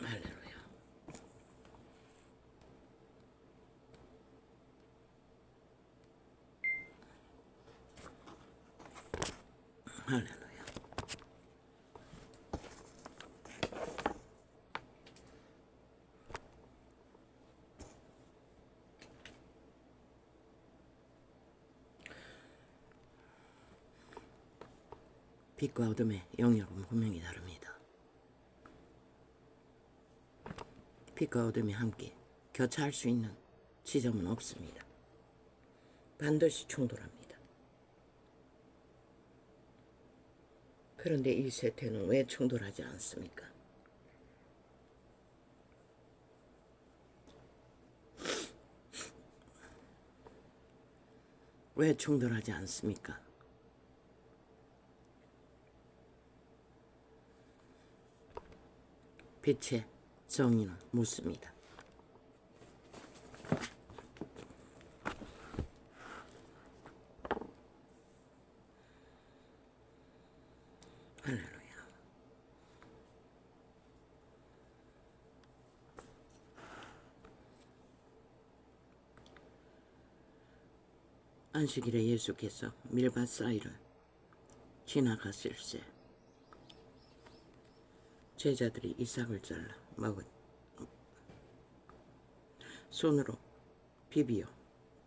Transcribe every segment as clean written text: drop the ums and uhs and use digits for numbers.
할렐루야. 할렐루야. 빛과 어둠의 영역은 분명히 다릅니다. 빛과 어둠이 함께 교차할 수 있는 지점은 없습니다. 반드시 충돌합니다. 그런데 이 세태는 왜 충돌하지 않습니까? 왜 충돌하지 않습니까? 빛의 정의는 묻습니다. 할렐루야. 안식일에 예수께서 밀밭 사이를 지나갔을세 제자들이 이삭을 잘라 먹은 손으로 비비어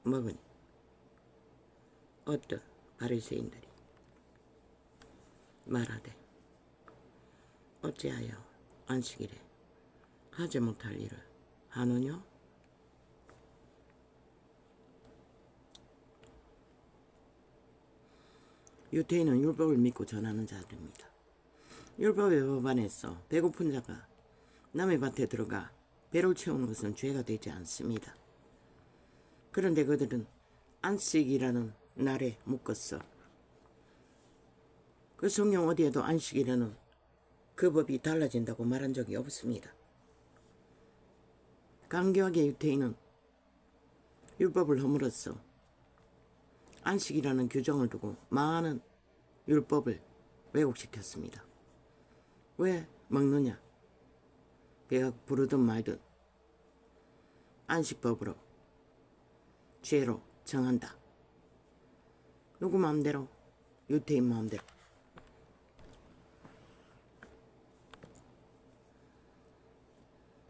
먹으니 어떤 바리새인들이 말하되 어찌하여 안식일에 하지 못할 일을 하느냐? 유대인은 율법을 믿고 전하는 자들입니다. 율법의 법안에서 배고픈 자가 남의 밭에 들어가 배를 채우는 것은 죄가 되지 않습니다. 그런데 그들은 안식이라는 날에 묶었어. 그 성경 어디에도 안식일에는 그 법이 달라진다고 말한 적이 없습니다. 강교하게 유대인은 율법을 허물었어. 안식이라는 규정을 두고 많은 율법을 왜곡시켰습니다. 왜 먹느냐? 배가 부르든 말든 안식법으로 죄로 정한다. 누구 마음대로? 유대인 마음대로.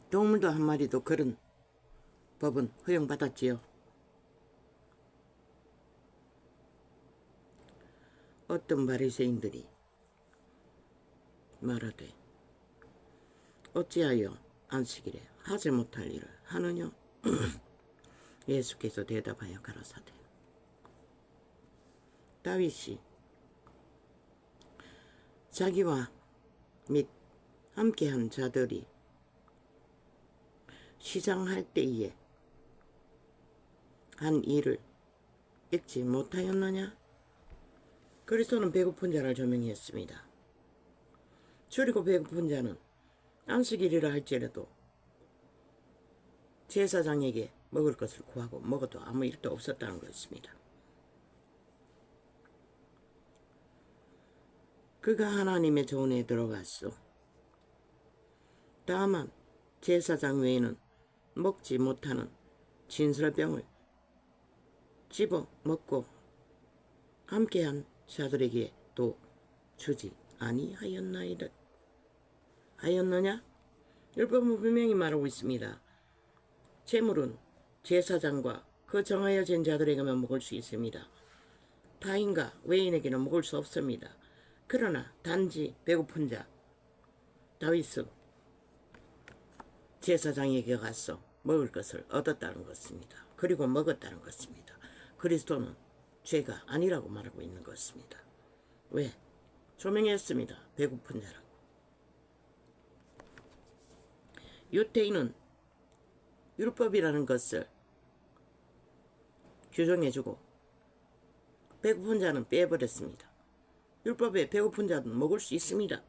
동물도 한 마리도 그런 법은 허용받았지요. 어떤 바리새인들이 말하되 어찌하여 안식일에 하지 못할 일을 하느냐? 예수께서 대답하여 가라사대 다윗이 자기와 및 함께한 자들이 시장할 때에 한 일을 읽지 못하였느냐? 그리스도는 배고픈 자를 조명했습니다. 줄이고 배고픈 자는 안식일이라 할지라도 제사장에게 먹을 것을 구하고 먹어도 아무 일도 없었다는 것입니다. 그가 하나님의 조언에 들어갔소. 다만 제사장 외에는 먹지 못하는 진설병을 집어 먹고 함께한 자들에게 또 주지 아니하였나이다. 하였느냐? 율법은 분명히 말하고 있습니다. 재물은 제사장과 그 정하여진 자들에게만 먹을 수 있습니다. 타인과 외인에게는 먹을 수 없습니다. 그러나 단지 배고픈 자 다윗은 제사장에게 가서 먹을 것을 얻었다는 것입니다. 그리고 먹었다는 것입니다. 그리스도는 죄가 아니라고 말하고 있는 것입니다. 왜? 조명했습니다. 배고픈 자라고. 유대인은 율법이라는 것을 규정해주고 배고픈 자는 빼버렸습니다. 율법에 배고픈 자는 먹을 수 있습니다.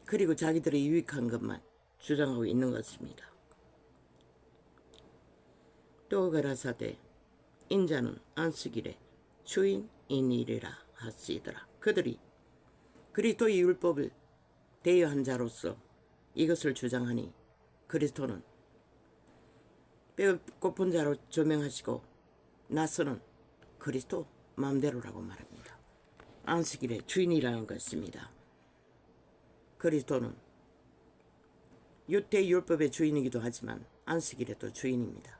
그리고 자기들의 유익한 것만 주장하고 있는 것입니다. 또 가라사대 인자는 안식일에 주인이니라 하시더라. 그들이 그리스도의 율법을 대여한 자로서 이것을 주장하니 그리스도는 배고픈 자로 조명하시고 나서는 그리스도 마음대로라고 말합니다. 안식일의 주인이라는 것입니다. 그리스도는 유대율법의 주인이기도 하지만 안식일의 또 주인입니다.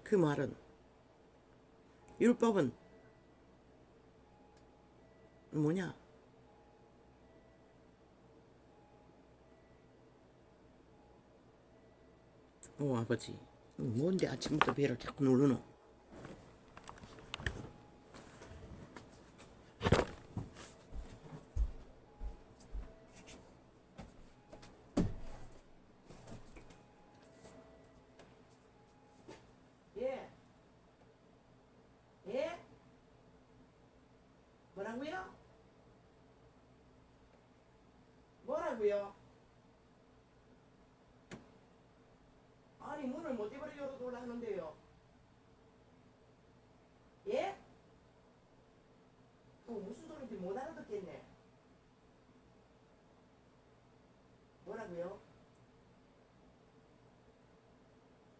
그 말은 율법은 뭐냐? 아버지, 뭔데 아침부터 배를 자꾸 누르노? 예? 예? 뭐라고요? 뭐라고요? 아니 문을 못 입으려 열어달라 하는데요. 예? 무슨 소리인지 못 알아듣겠네. 뭐라고요?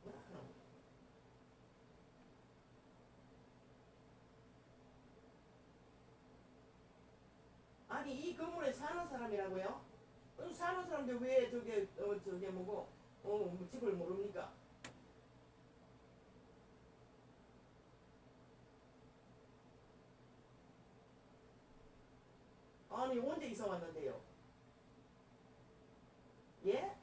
뭐라 하노? 아니 이 건물에 사는 사람이라고요? 사는 사람인데 왜 저게 뭐고 집을 모릅니까? 아니 언제 이사 왔는데요? 예?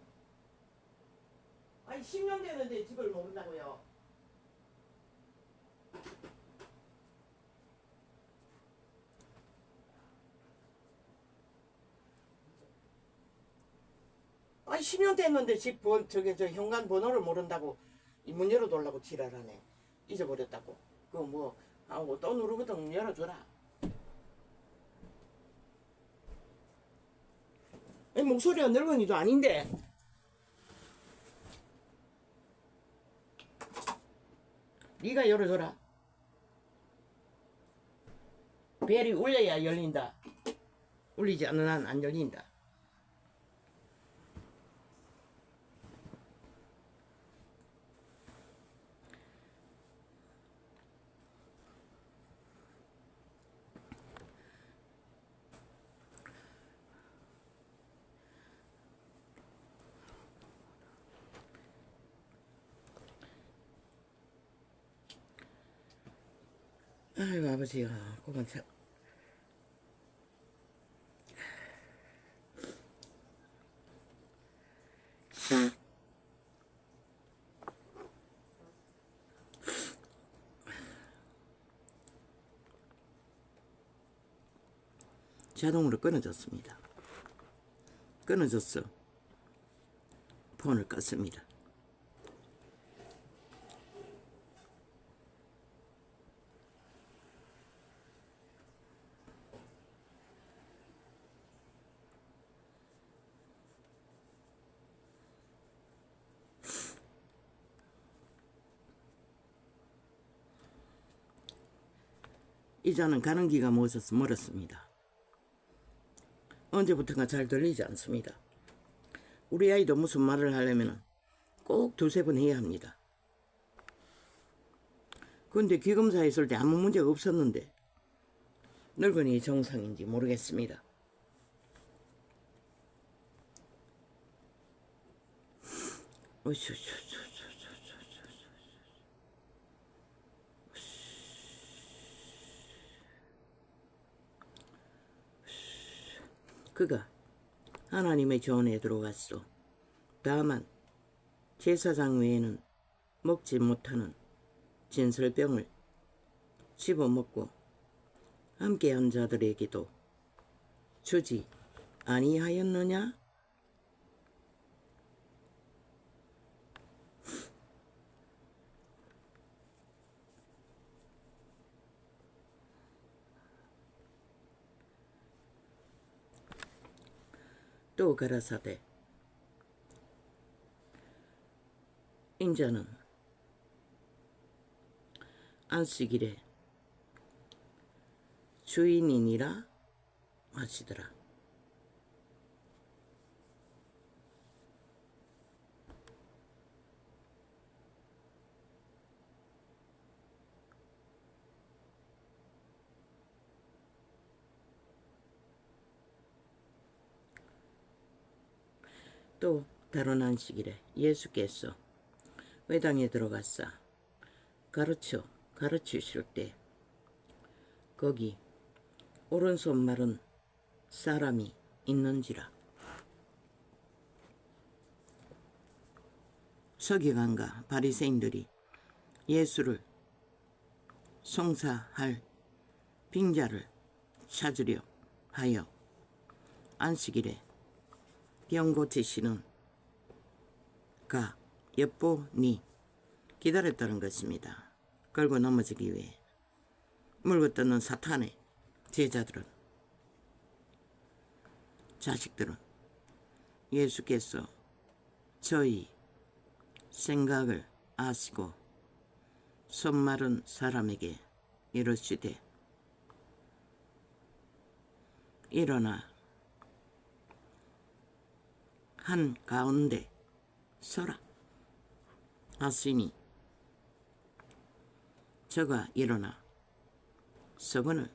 아니 10년 됐는데 집을 모른다고요? 아니 10년 됐는데 저 현관 번호를 모른다고 이 문 열어달라고 지랄하네. 잊어버렸다고. 그거 뭐 하고 또 누르거든. 열어줘라. 아니 목소리가 늙은이도 아닌데. 네가 열어줘라. 벨이 울려야 열린다. 울리지 않는 한 안 열린다. 아이고 아버지야 그만 참. 자동으로 끊어졌습니다. 끊어졌어. 폰을 껐습니다. 이자는 가는 기가 멀었습니다. 언제부턴가 잘 들리지 않습니다. 우리 아이도 무슨 말을 하려면 꼭 두세 번 해야 합니다. 근데 귀검사 했을 때 아무 문제가 없었는데 늙은이 정상인지 모르겠습니다. 그가 하나님의 전에 들어갔소. 다만 제사장 외에는 먹지 못하는 진설병을 집어먹고 함께한 자들에게도 주지 아니하였느냐? 또 가라사대 인자는 안식일에 주인이니라 하시더라. 또 다른 안식일에 예수께서 회당에 들어가사 가르치실 때 거기 오른손 마른 사람이 있는지라. 서기관과 바리새인들이 예수를 송사할 빙자를 찾으려 하여 안식일에 병 고치시는 가 엿보니 기다렸다는 것입니다. 끌고 넘어지기 위해 물고 뜯는 사탄의 자식들은 예수께서 저희 생각을 아시고 손 마른 사람에게 이르시되 일어나 한 가운데 서라 하시니 저가 일어나 서거늘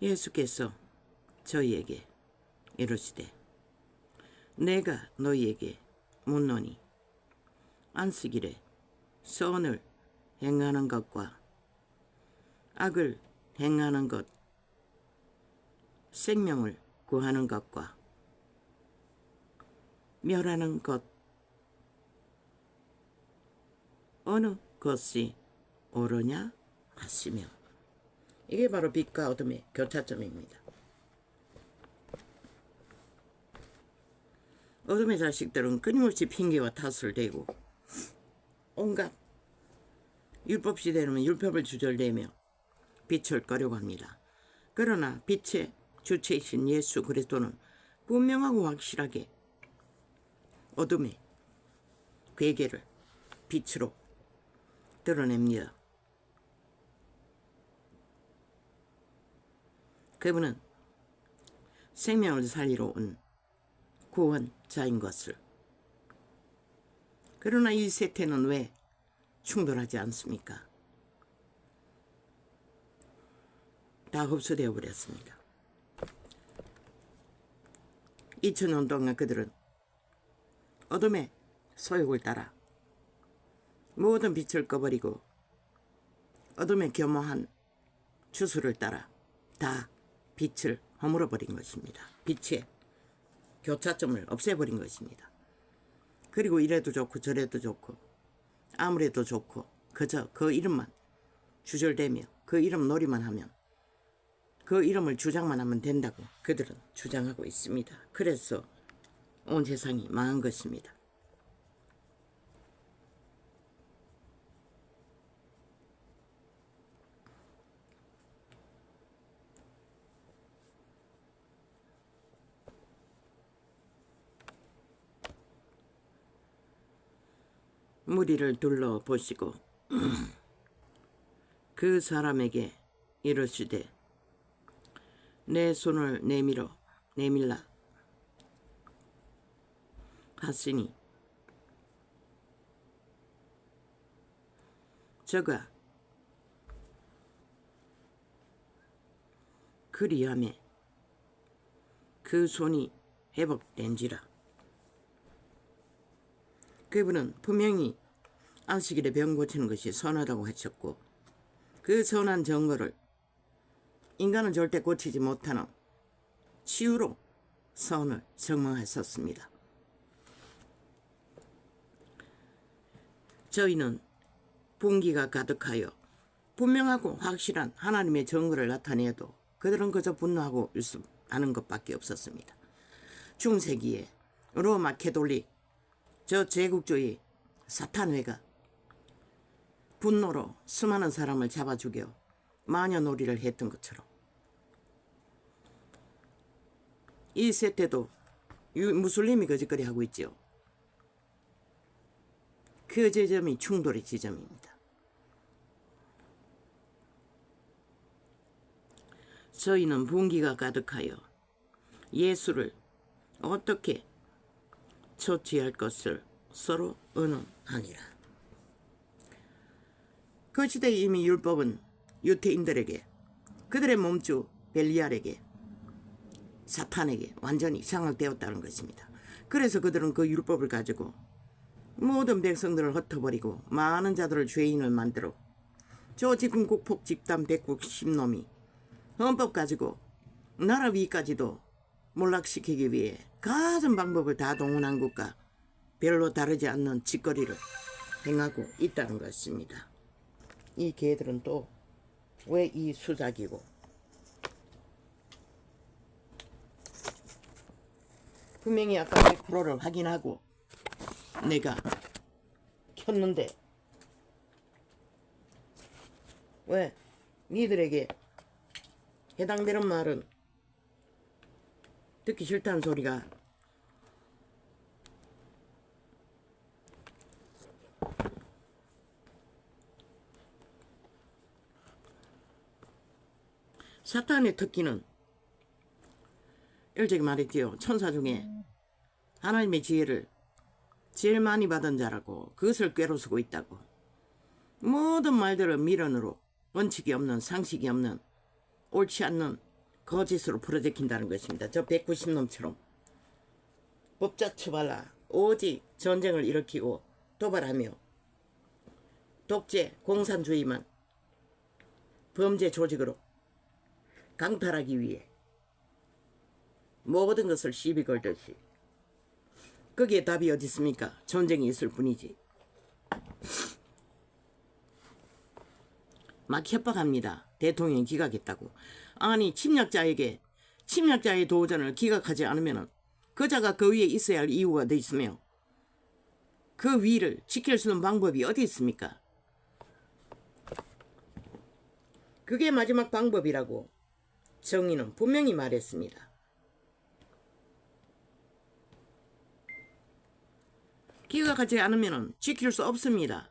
예수께서 저희에게 이르시되 내가 너희에게 묻노니 안식일에 선을 행하는 것과 악을 행하는 것, 생명을 구하는 것과 멸하는 것 어느 것이 옳으냐 하시며, 이게 바로 빛과 어둠의 교차점입니다. 어둠의 자식들은 끊임없이 핑계와 탓을 대고 온갖 율법 시대는 율법을 주절대며 빛을 꺼려고 합니다. 그러나 빛의 주체이신 예수 그리스도는 분명하고 확실하게 어둠의 괴계를 빛으로 드러냅니다. 그분은 생명을 살리러 온 구원자인 것을. 그러나 이 세태는 왜 충돌하지 않습니까? 다 흡수되어 버렸습니다. 2000년 동안 그들은 어둠의 소욕을 따라 모든 빛을 꺼버리고 어둠의 겸허한 주술을 따라 다 빛을 허물어버린 것입니다. 빛의 교차점을 없애버린 것입니다. 그리고 이래도 좋고 저래도 좋고 아무래도 좋고 그저 그 이름만 주절되며 그 이름 놀이만 하면, 그 이름을 주장만 하면 된다고 그들은 주장하고 있습니다. 그래서 온 세상이 망한 것입니다. 무리를 둘러보시고 그 사람에게 이르시되 내 손을 내밀라 하시니 저가 그리하매 그 손이 회복된지라. 그분은 분명히 안식일에 병 고치는 것이 선하다고 하셨고, 그 선한 정거를 인간은 절대 고치지 못하는 치유로 선을 증명하셨습니다. 저희는 분기가 가득하여 분명하고 확실한 하나님의 정거를 나타내도 그들은 그저 분노하고 하는 것밖에 없었습니다. 중세기에 로마 캐톨릭 저 제국주의 사탄회가 분노로 수많은 사람을 잡아 죽여 마녀놀이를 했던 것처럼 이 세태도 무슬림이 거짓거리 하고 있죠. 그 지점이 충돌의 지점입니다. 저희는 분기가 가득하여 예수를 어떻게 처치할 것을 서로 의논하니라. 그 시대에 이미 율법은 유태인들에게, 그들의 몸주 벨리알에게, 사탄에게 완전히 장악되었다는 것입니다. 그래서 그들은 그 율법을 가지고 모든 백성들을 흩어버리고 많은 자들을 죄인을 만들어 저 지금 국폭 집단 190놈이 헌법 가지고 나라 위까지도 몰락시키기 위해 가진 방법을 다 동원한 것과 별로 다르지 않는 짓거리를 행하고 있다는 것입니다. 이 개들은 또 왜 이 수작이고, 분명히 아까 100%를 확인하고 내가 켰는데 왜 니들에게 해당되는 말은 듣기 싫다는 소리가 사탄의 특기는 일찍 말했지요. 천사 중에 하나님의 지혜를 제일 많이 받은 자라고 그것을 꾀로쓰고 있다고. 모든 말들을 미련으로 원칙이 없는, 상식이 없는, 옳지 않는 거짓으로 풀어제킨다는 것입니다. 저 190놈처럼 법자 처발라 오직 전쟁을 일으키고 도발하며 독재, 공산주의만 범죄 조직으로 강탈하기 위해 모든 것을 시비 걸듯이. 거기에 답이 어디 있습니까? 전쟁이 있을 뿐이지. 막 협박합니다. 대통령이 기각했다고. 아니 침략자의 도전을 기각하지 않으면 그자가 그 위에 있어야 할 이유가 어디 있으며 그 위를 지킬 수 있는 방법이 어디 있습니까? 그게 마지막 방법이라고 정의는 분명히 말했습니다. 기각하지 않으면 지킬 수 없습니다.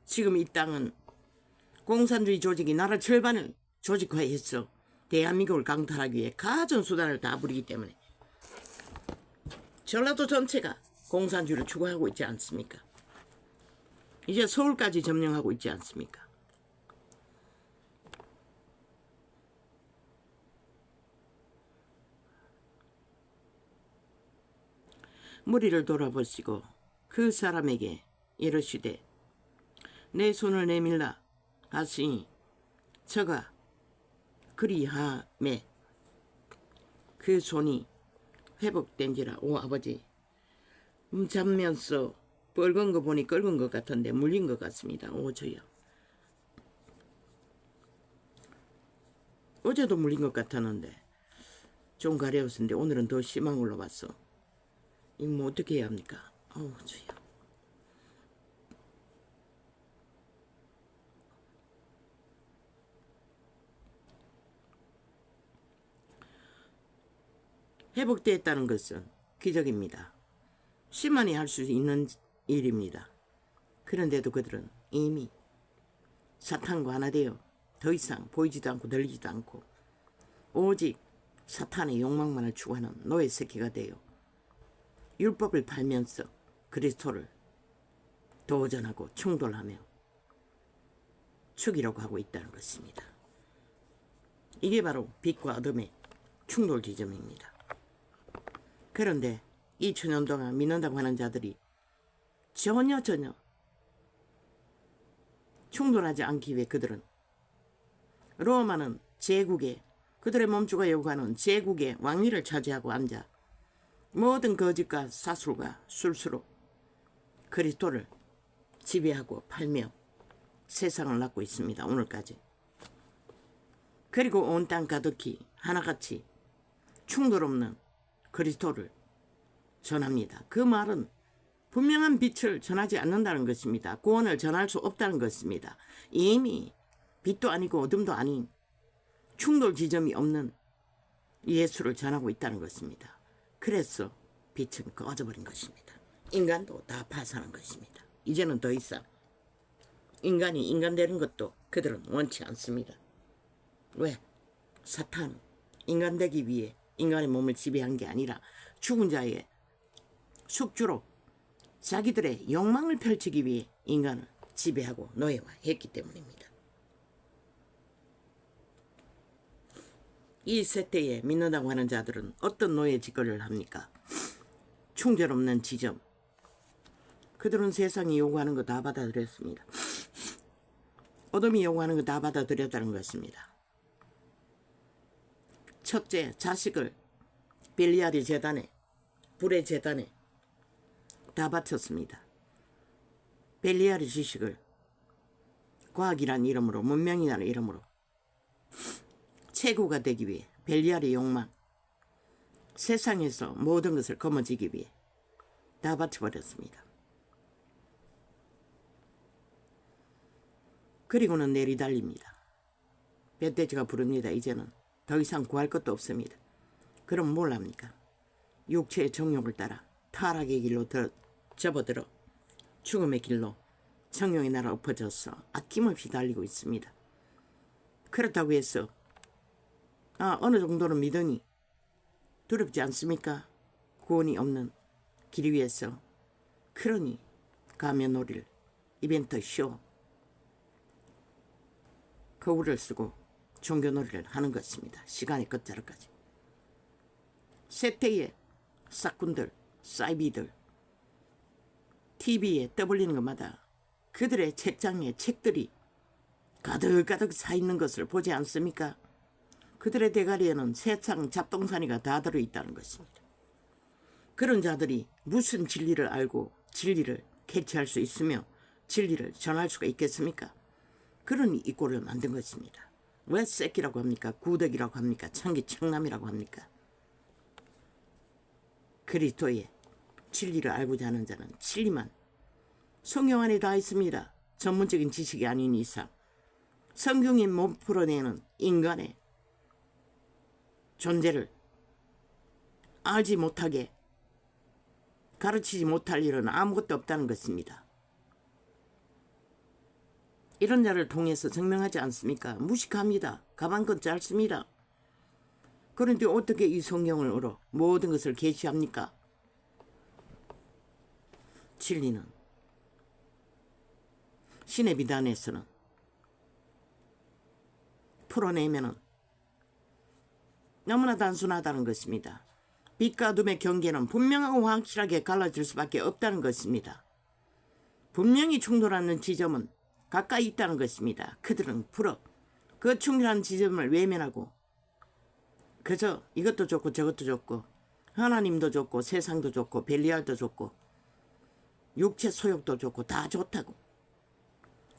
지금 이 땅은 공산주의 조직이 나라 절반을 조직화했어. 대한민국을 강탈하기 위해 가전 수단을 다 부리기 때문에 전라도 전체가 공산주의를 추구하고 있지 않습니까? 이제 서울까지 점령하고 있지 않습니까? 머리를 돌아보시고 그 사람에게 이르시되 내 손을 내밀라 하시니 저가 그리하매 그 손이 회복된지라. 오 아버지, 잠면서 뻘건 거 보니 끓은 것 같은데 물린 것 같습니다. 오 저요, 어제도 물린 것 같았는데 좀 가려웠는데 오늘은 더 심한 걸로 봤어. 이거 뭐 어떻게 해야 합니까? 어우 저요. 회복되었다는 것은 기적입니다. 심만이 할 수 있는 일입니다. 그런데도 그들은 이미 사탄과 하나 되어 더 이상 보이지도 않고 들리지도 않고 오직 사탄의 욕망만을 추구하는 노예 새끼가 되어 율법을 팔면서 그리스도를 도전하고 충돌하며 죽이려고 하고 있다는 것입니다. 이게 바로 빛과 어둠의 충돌 지점입니다. 그런데 2000년 동안 믿는다고 하는 자들이 전혀 충돌하지 않기 위해 그들은 로마는 제국의 그들의 몸주가 요구하는 제국의 왕위를 차지하고 앉아 모든 거짓과 사술과 술수로 그리스도를 지배하고 팔며 세상을 낳고 있습니다. 오늘까지. 그리고 온 땅 가득히 하나같이 충돌 없는 그리스도를 전합니다. 그 말은 분명한 빛을 전하지 않는다는 것입니다. 구원을 전할 수 없다는 것입니다. 이미 빛도 아니고 어둠도 아닌 충돌 지점이 없는 예수를 전하고 있다는 것입니다. 그래서 빛은 꺼져버린 것입니다. 인간도 다 파산한 것입니다. 이제는 더 이상 인간이 인간 되는 것도 그들은 원치 않습니다. 왜? 사탄은 인간 되기 위해 인간의 몸을 지배한 게 아니라 죽은 자의 숙주로 자기들의 욕망을 펼치기 위해 인간을 지배하고 노예화했기 때문입니다. 이 세태에 믿는다고 하는 자들은 어떤 노예 짓거리를 합니까? 충절 없는 지점. 그들은 세상이 요구하는 거 다 받아들였습니다. 어둠이 요구하는 거 다 받아들였다는 것입니다. 첫째, 자식을 벨리알의 재단에, 불의 재단에 다 바쳤습니다. 벨리알의 지식을 과학이라는 이름으로, 문명이라는 이름으로 최고가 되기 위해 벨리알의 욕망, 세상에서 모든 것을 거머쥐기 위해 다 바쳐버렸습니다. 그리고는 내리달립니다. 멧돼지가 부릅니다. 이제는 더 이상 구할 것도 없습니다. 그럼 뭘 합니까? 육체의 정욕을 따라 타락의 길로 접어들어 죽음의 길로 정욕의 나라 엎어져서 아낌없이 달리고 있습니다. 그렇다고 해서 어느 정도는 믿으니 두렵지 않습니까? 구원이 없는 길 위에서. 그러니 가면놀이를, 이벤트 쇼, 거울을 쓰고 종교놀이를 하는 것입니다. 시간의 끝자락까지. 세태의 싹군들, 사이비들, TV에 떠벌리는 것마다 그들의 책장에 책들이 가득가득 차 있는 것을 보지 않습니까? 그들의 대가리에는 세상 잡동사니가 다 들어있다는 것입니다. 그런 자들이 무슨 진리를 알고 진리를 캐치할 수 있으며 진리를 전할 수가 있겠습니까? 그러니 이 꼴을 만든 것입니다. 왜 새끼라고 합니까? 구덕이라고 합니까? 창기 청남이라고 합니까? 그리스도의 진리를 알고자 하는 자는 진리만 성경 안에 다 있습니다. 전문적인 지식이 아닌 이상 성경이 못 풀어내는 인간의 존재를 알지 못하게 가르치지 못할 일은 아무것도 없다는 것입니다. 이런 자를 통해서 증명하지 않습니까? 무식합니다. 가방끈 짧습니다. 그런데 어떻게 이 성경을 얻어 모든 것을 계시합니까? 진리는 신의 비단에서는 풀어내면은 너무나 단순하다는 것입니다. 빛과 어둠의 경계는 분명하고 확실하게 갈라질 수밖에 없다는 것입니다. 분명히 충돌하는 지점은 가까이 있다는 것입니다. 그들은 풀어 그 충돌한 지점을 외면하고 그저 이것도 좋고 저것도 좋고 하나님도 좋고 세상도 좋고 벨리알도 좋고 육체 소욕도 좋고 다 좋다고.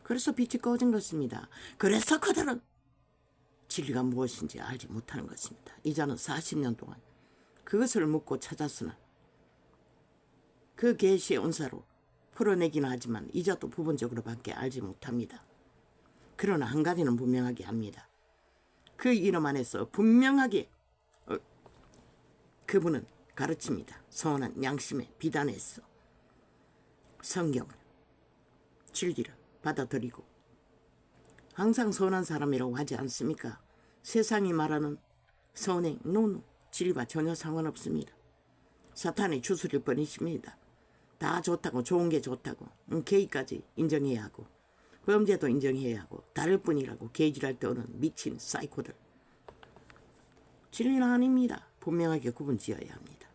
그래서 빛이 꺼진 것입니다. 그래서 그들은 진리가 무엇인지 알지 못하는 것입니다. 이자는 40년 동안 그것을 묻고 찾았으나 그 계시의 은사로 풀어내기는 하지만 이자도 부분적으로밖에 알지 못합니다. 그러나 한 가지는 분명하게 합니다. 그 이름 안에서 분명하게 그분은 가르칩니다. 선한 양심의 비단에서 성경을 진리를 받아들이고 항상 선한 사람이라고 하지 않습니까? 세상이 말하는 선행, 노노, 진리와 전혀 상관없습니다. 사탄의 주술일 뿐이십니다. 다 좋다고 좋은 게 좋다고 게이까지 인정해야 하고 범죄도 인정해야 하고 다를 뿐이라고 개질할 때 오는 미친 사이코들. 진리는 아닙니다. 분명하게 구분 지어야 합니다.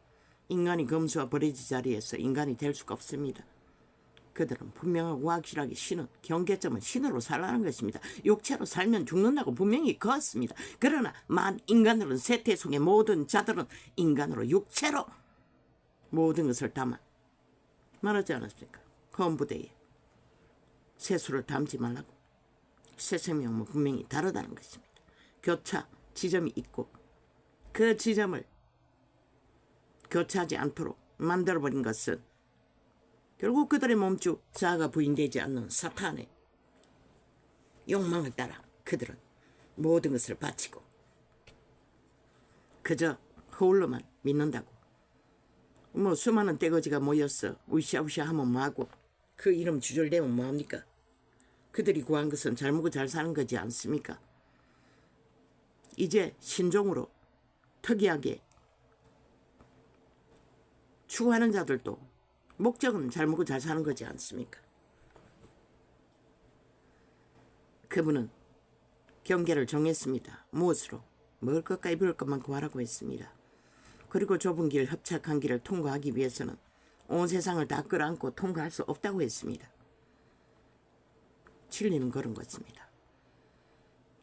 인간이 검수와 버리지 자리에서 인간이 될 수가 없습니다. 그들은 분명하고 확실하게 신은 경계점은 신으로 살라는 것입니다. 육체로 살면 죽는다고 분명히 그었습니다. 그러나 만 인간들은 세태속의 모든 자들은 인간으로 육체로 모든 것을 담아 말하지 않았습니까? 헌부대에 세수를 담지 말라고. 새 생명은 분명히 다르다는 것입니다. 교차 지점이 있고 그 지점을 교차하지 않도록 만들어버린 것은 결국 그들의 몸주 자아가 부인되지 않는 사탄의 욕망을 따라 그들은 모든 것을 바치고 그저 허울로만 믿는다고. 수많은 떼거지가 모여서 우시아우시아 하면 뭐하고 그 이름 주절되면 뭐합니까? 그들이 구한 것은 잘 먹고 잘 사는 거지 않습니까? 이제 신종으로 특이하게 추구하는 자들도 목적은 잘 먹고 잘 사는 거지 않습니까? 그분은 경계를 정했습니다. 무엇으로? 먹을 것과 입을 것만 구하라고 했습니다. 그리고 좁은 길, 협착한 길을 통과하기 위해서는 온 세상을 다 끌어안고 통과할 수 없다고 했습니다. 진리는 그런 것입니다.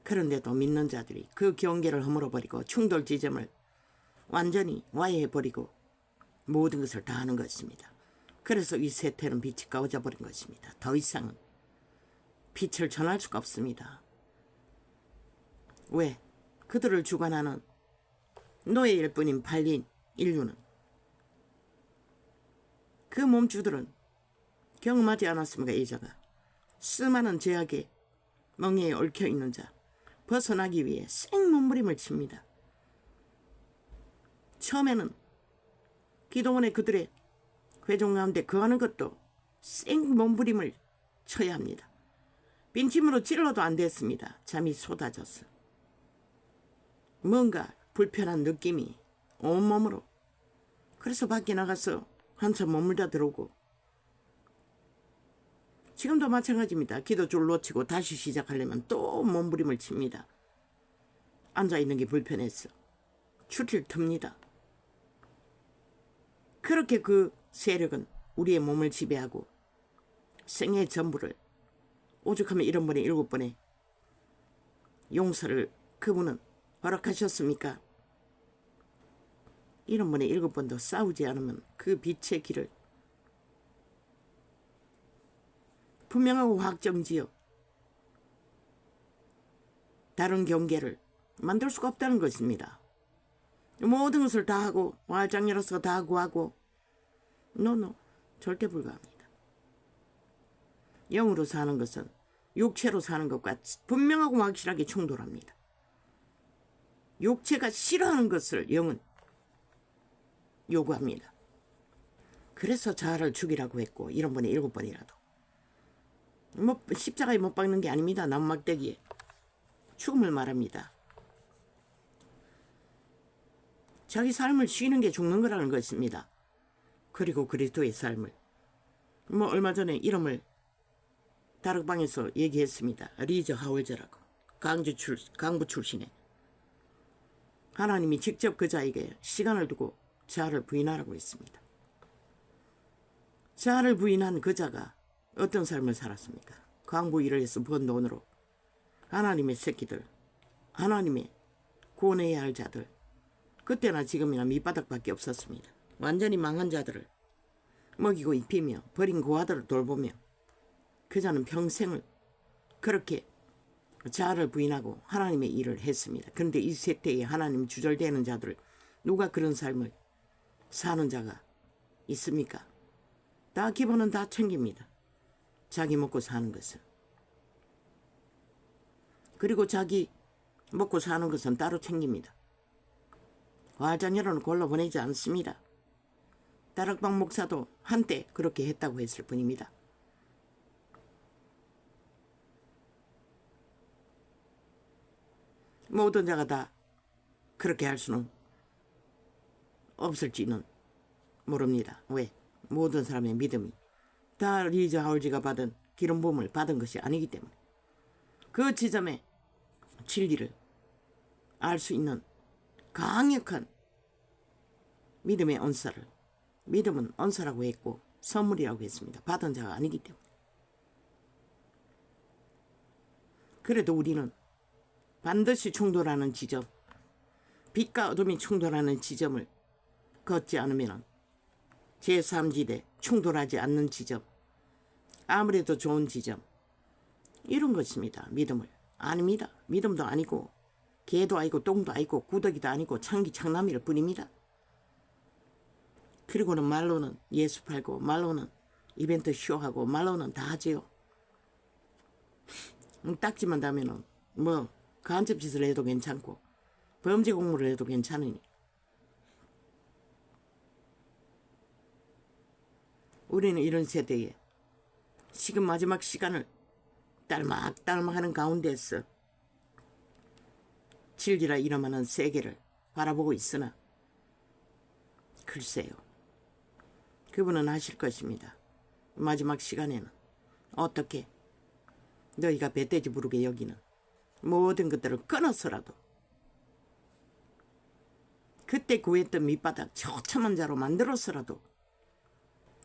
그런데도 믿는 자들이 그 경계를 허물어버리고 충돌 지점을 완전히 와해해버리고 모든 것을 다 하는 것입니다. 그래서 이 세태는 빛이 꺼져 버린 것입니다. 더 이상은 빛을 전할 수가 없습니다. 왜? 그들을 주관하는 노예일 뿐인 팔린 인류는, 그 몸주들은 경험하지 않았습니까? 이자가 수많은 죄악의 멍에에 얽혀있는 자, 벗어나기 위해 생몸부림을 칩니다. 처음에는 기도원의 그들의 회종 가운데 거하는 것도 생몸부림을 쳐야 합니다. 빈침으로 찔러도 안 됐습니다. 잠이 쏟아졌어. 뭔가 불편한 느낌이 온몸으로. 그래서 밖에 나가서 한참 머물다 들어오고, 지금도 마찬가지입니다. 기도줄 놓치고 다시 시작하려면 또 몸부림을 칩니다. 앉아있는 게 불편해서 추리를 틉니다. 그렇게 그 세력은 우리의 몸을 지배하고 생의 전부를, 오죽하면 1번에 7번의 용서를 그분은 허락하셨습니까? 1번에 7번도 싸우지 않으면 그 빛의 길을 분명하고 확정지어 다른 경계를 만들 수가 없다는 것입니다. 모든 것을 다 하고 활짝 열어서 다 구하고, 노, 절대 불가합니다. 영으로 사는 것은 육체로 사는 것과 분명하고 확실하게 충돌합니다. 육체가 싫어하는 것을 영은 요구합니다. 그래서 자아를 죽이라고 했고 1번에 7번이라도 십자가에 못 박는 게 아닙니다. 나무막대기에 죽음을 말합니다. 자기 삶을 쉬는 게 죽는 거라는 것입니다. 그리고 그리스도의 삶을, 얼마 전에 이름을 다락방에서 얘기했습니다. 리저 하월저라고, 강부 출신의 하나님이 직접 그 자에게 시간을 두고 자아를 부인하라고 했습니다. 자아를 부인한 그 자가 어떤 삶을 살았습니까? 강부 일을 해서 번 돈으로 하나님의 새끼들, 하나님의 구원해야 할 자들, 그때나 지금이나 밑바닥밖에 없었습니다. 완전히 망한 자들을 먹이고 입히며 버린 고아들을 돌보며 그자는 평생을 그렇게 자아를 부인하고 하나님의 일을 했습니다. 그런데 이 세대에 하나님 주절되는 자들, 누가 그런 삶을 사는 자가 있습니까? 다 기본은 다 챙깁니다. 자기 먹고 사는 것은. 그리고 자기 먹고 사는 것은 따로 챙깁니다. 화자녀는 골라보내지 않습니다. 다락방 목사도 한때 그렇게 했다고 했을 뿐입니다. 모든 자가 다 그렇게 할 수는 없을지는 모릅니다. 왜? 모든 사람의 믿음이 다 리저 하울지가 받은 기름 부음을 받은 것이 아니기 때문에 그 지점에 진리를 알 수 있는 강력한 믿음의 언사를, 믿음은 언사라고 했고 선물이라고 했습니다. 받은 자가 아니기 때문에. 그래도 우리는 반드시 충돌하는 지점, 빛과 어둠이 충돌하는 지점을 걷지 않으면 제3지대, 충돌하지 않는 지점, 아무래도 좋은 지점, 이런 것입니다. 믿음을. 아닙니다. 믿음도 아니고 개도 아니고 똥도 아니고 구더기도 아니고 창기 창남일 뿐입니다. 그리고는 말로는 예수 팔고 말로는 이벤트 쇼하고 말로는 다 하지요. 딱지만 다면은 간접짓을 해도 괜찮고 범죄 공모를 해도 괜찮으니 우리는 이런 세대에 지금 마지막 시간을 딸막딸막하는 가운데서 진리라 이름하는 세계를 바라보고 있으나 글쎄요. 그분은 하실 것입니다. 마지막 시간에는 어떻게 너희가 배돼지 부르게 여기는 모든 것들을 끊어서라도 그때 구했던 밑바닥 처참한 자로 만들어서라도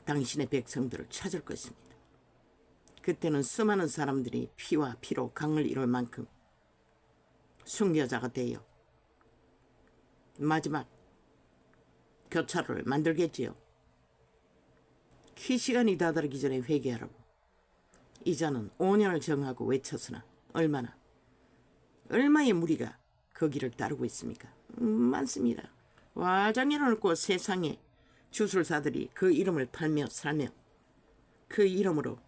당신의 백성들을 찾을 것입니다. 그때는 수많은 사람들이 피와 피로 강을 이룰 만큼 순교자가 되어 마지막 교차로를 만들겠지요. 키 시간이 다다르기 전에 회개하라고 이자는 5년을 정하고 외쳤으나 얼마의 무리가 그 길을 따르고 있습니까? 많습니다. 와장이라 놓고 세상에 주술사들이 그 이름을 팔며 살며 그 이름으로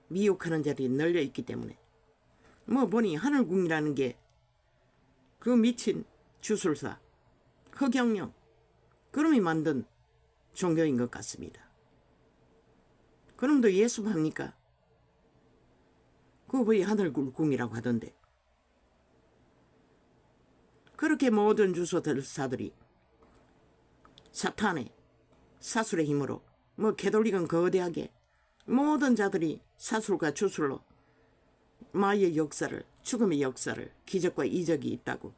미혹하는 자들이 널려있기 때문에 보니 하늘궁이라는 게 그 미친 주술사 허경영 그놈이 만든 종교인 것 같습니다. 그놈도 예수합니까? 그거 왜 하늘궁이라고 하던데. 그렇게 모든 주술사들이 사탄의 사술의 힘으로 개돌리건 거대하게 모든 자들이 사술과 주술로 마의 역사를 죽음의 역사를 기적과 이적이 있다고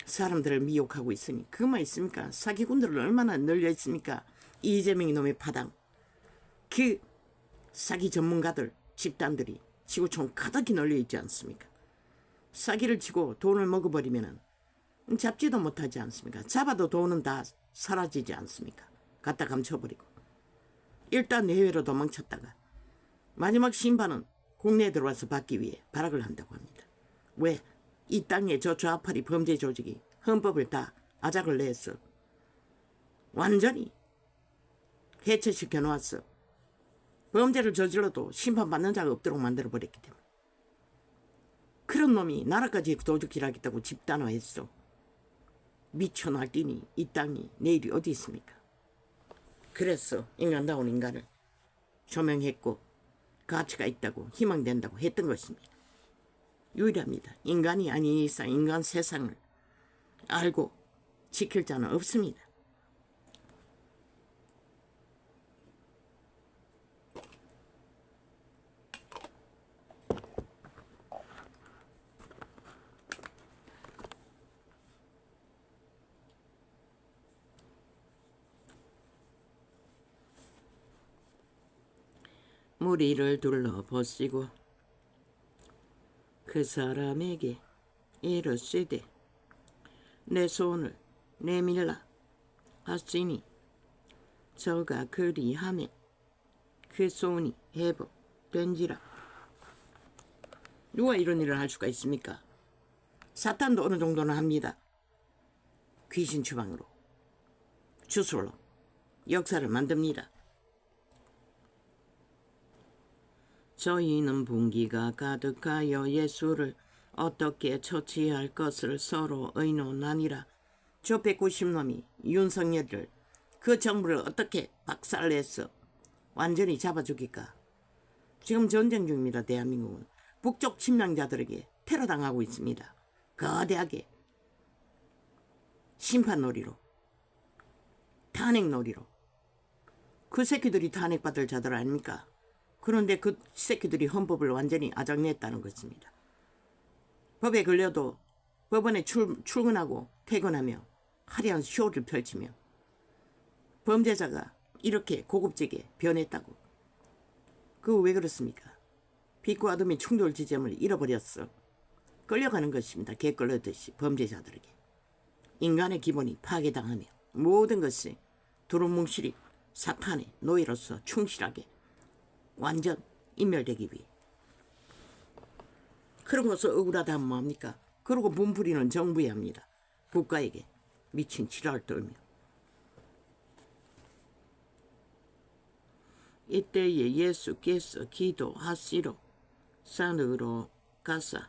사람들을 미혹하고 있으니 그만 있습니까? 사기꾼들은 얼마나 널려 있습니까? 이재명 이놈의 파당 그 사기 전문가들 집단들이 지구촌 가득히 널려 있지 않습니까? 사기를 치고 돈을 먹어버리면 잡지도 못하지 않습니까? 잡아도 돈은 다 사라지지 않습니까? 갖다 감춰버리고 일단 해외로 도망쳤다가 마지막 심판은 국내에 들어와서 받기 위해 발악을 한다고 합니다. 왜? 이 땅에 저 좌파리 범죄 조직이 헌법을 다 아작을 내서 완전히 해체시켜 놓았어. 범죄를 저질러도 심판받는 자가 없도록 만들어버렸기 때문에 그런 놈이 나라까지 도둑질하겠다고 집단화했어. 미쳐 날뛰니 이 땅이 내일이 어디 있습니까? 그래서 인간다운 인간을 조명했고 가치가 있다고 희망된다고 했던 것입니다. 유일합니다. 인간이 아닌 이상 인간 세상을 알고 지킬 자는 없습니다. 무리를 둘러보시고 그 사람에게 이르시되 내 손을 내밀라 하시니 저가 그리하매 그 손이 회복된지라. 누가 이런 일을 할 수가 있습니까? 사탄도 어느 정도는 합니다. 귀신 추방으로 주술로 역사를 만듭니다. 저희는 분기가 가득하여 예수를 어떻게 처치할 것을 서로 의논하니라. 저 190놈이 윤석열을 그 정부를 어떻게 박살내서 완전히 잡아주기까. 지금 전쟁 중입니다. 대한민국은 북쪽 침략자들에게 테러당하고 있습니다. 거대하게 심판놀이로 탄핵놀이로. 그 새끼들이 탄핵받을 자들 아닙니까? 그런데 그 새끼들이 헌법을 완전히 아작냈다는 것입니다. 법에 걸려도 법원에 출근하고 퇴근하며 화려한 쇼를 펼치며 범죄자가 이렇게 고급지게 변했다고. 그거 왜 그렇습니까? 빛과 어둠의 충돌 지점을 잃어버렸어. 끌려가는 것입니다. 개 끌려듯이 범죄자들에게. 인간의 기본이 파괴당하며 모든 것이 두루뭉실이 사탄의 노예로서 충실하게 완전 인멸되기 위해. 그러고서 억울하다 하면 뭐합니까? 그러고 분풀이는 정부에 합니다. 국가에게 미친 지랄을 떨며. 이때에 예수께서 기도하시러 산으로 가사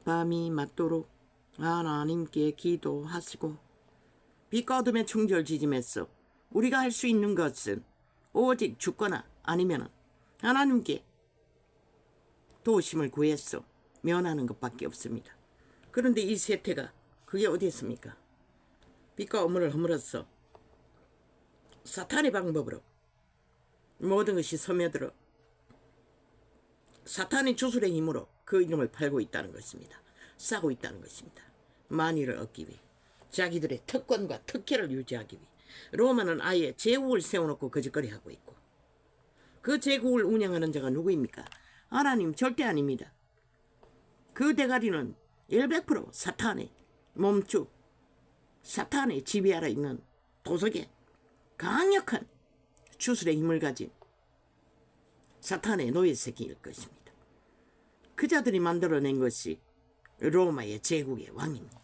밤이 맞도록 하나님께 기도하시고. 빛과 어둠의 충돌 지점에서 우리가 할 수 있는 것은 오직 죽거나 아니면 하나님께 도우심을 구해서 면하는 것밖에 없습니다. 그런데 이 세태가 그게 어디 있습니까? 빛과 어물을 허물어서 사탄의 방법으로 모든 것이 스며들어 사탄의 주술의 힘으로 그 이름을 팔고 있다는 것입니다. 싸고 있다는 것입니다. 만일을 얻기 위해 자기들의 특권과 특혜를 유지하기 위해 로마는 아예 제국을 세워놓고 거짓거리하고 있고 그 제국을 운영하는 자가 누구입니까? 하나님 절대 아닙니다. 그 대가리는 100% 사탄의 몸주 사탄의 지배 아래 있는 도적의 강력한 주술의 힘을 가진 사탄의 노예새끼일 것입니다. 그 자들이 만들어낸 것이 로마의 제국의 왕입니다.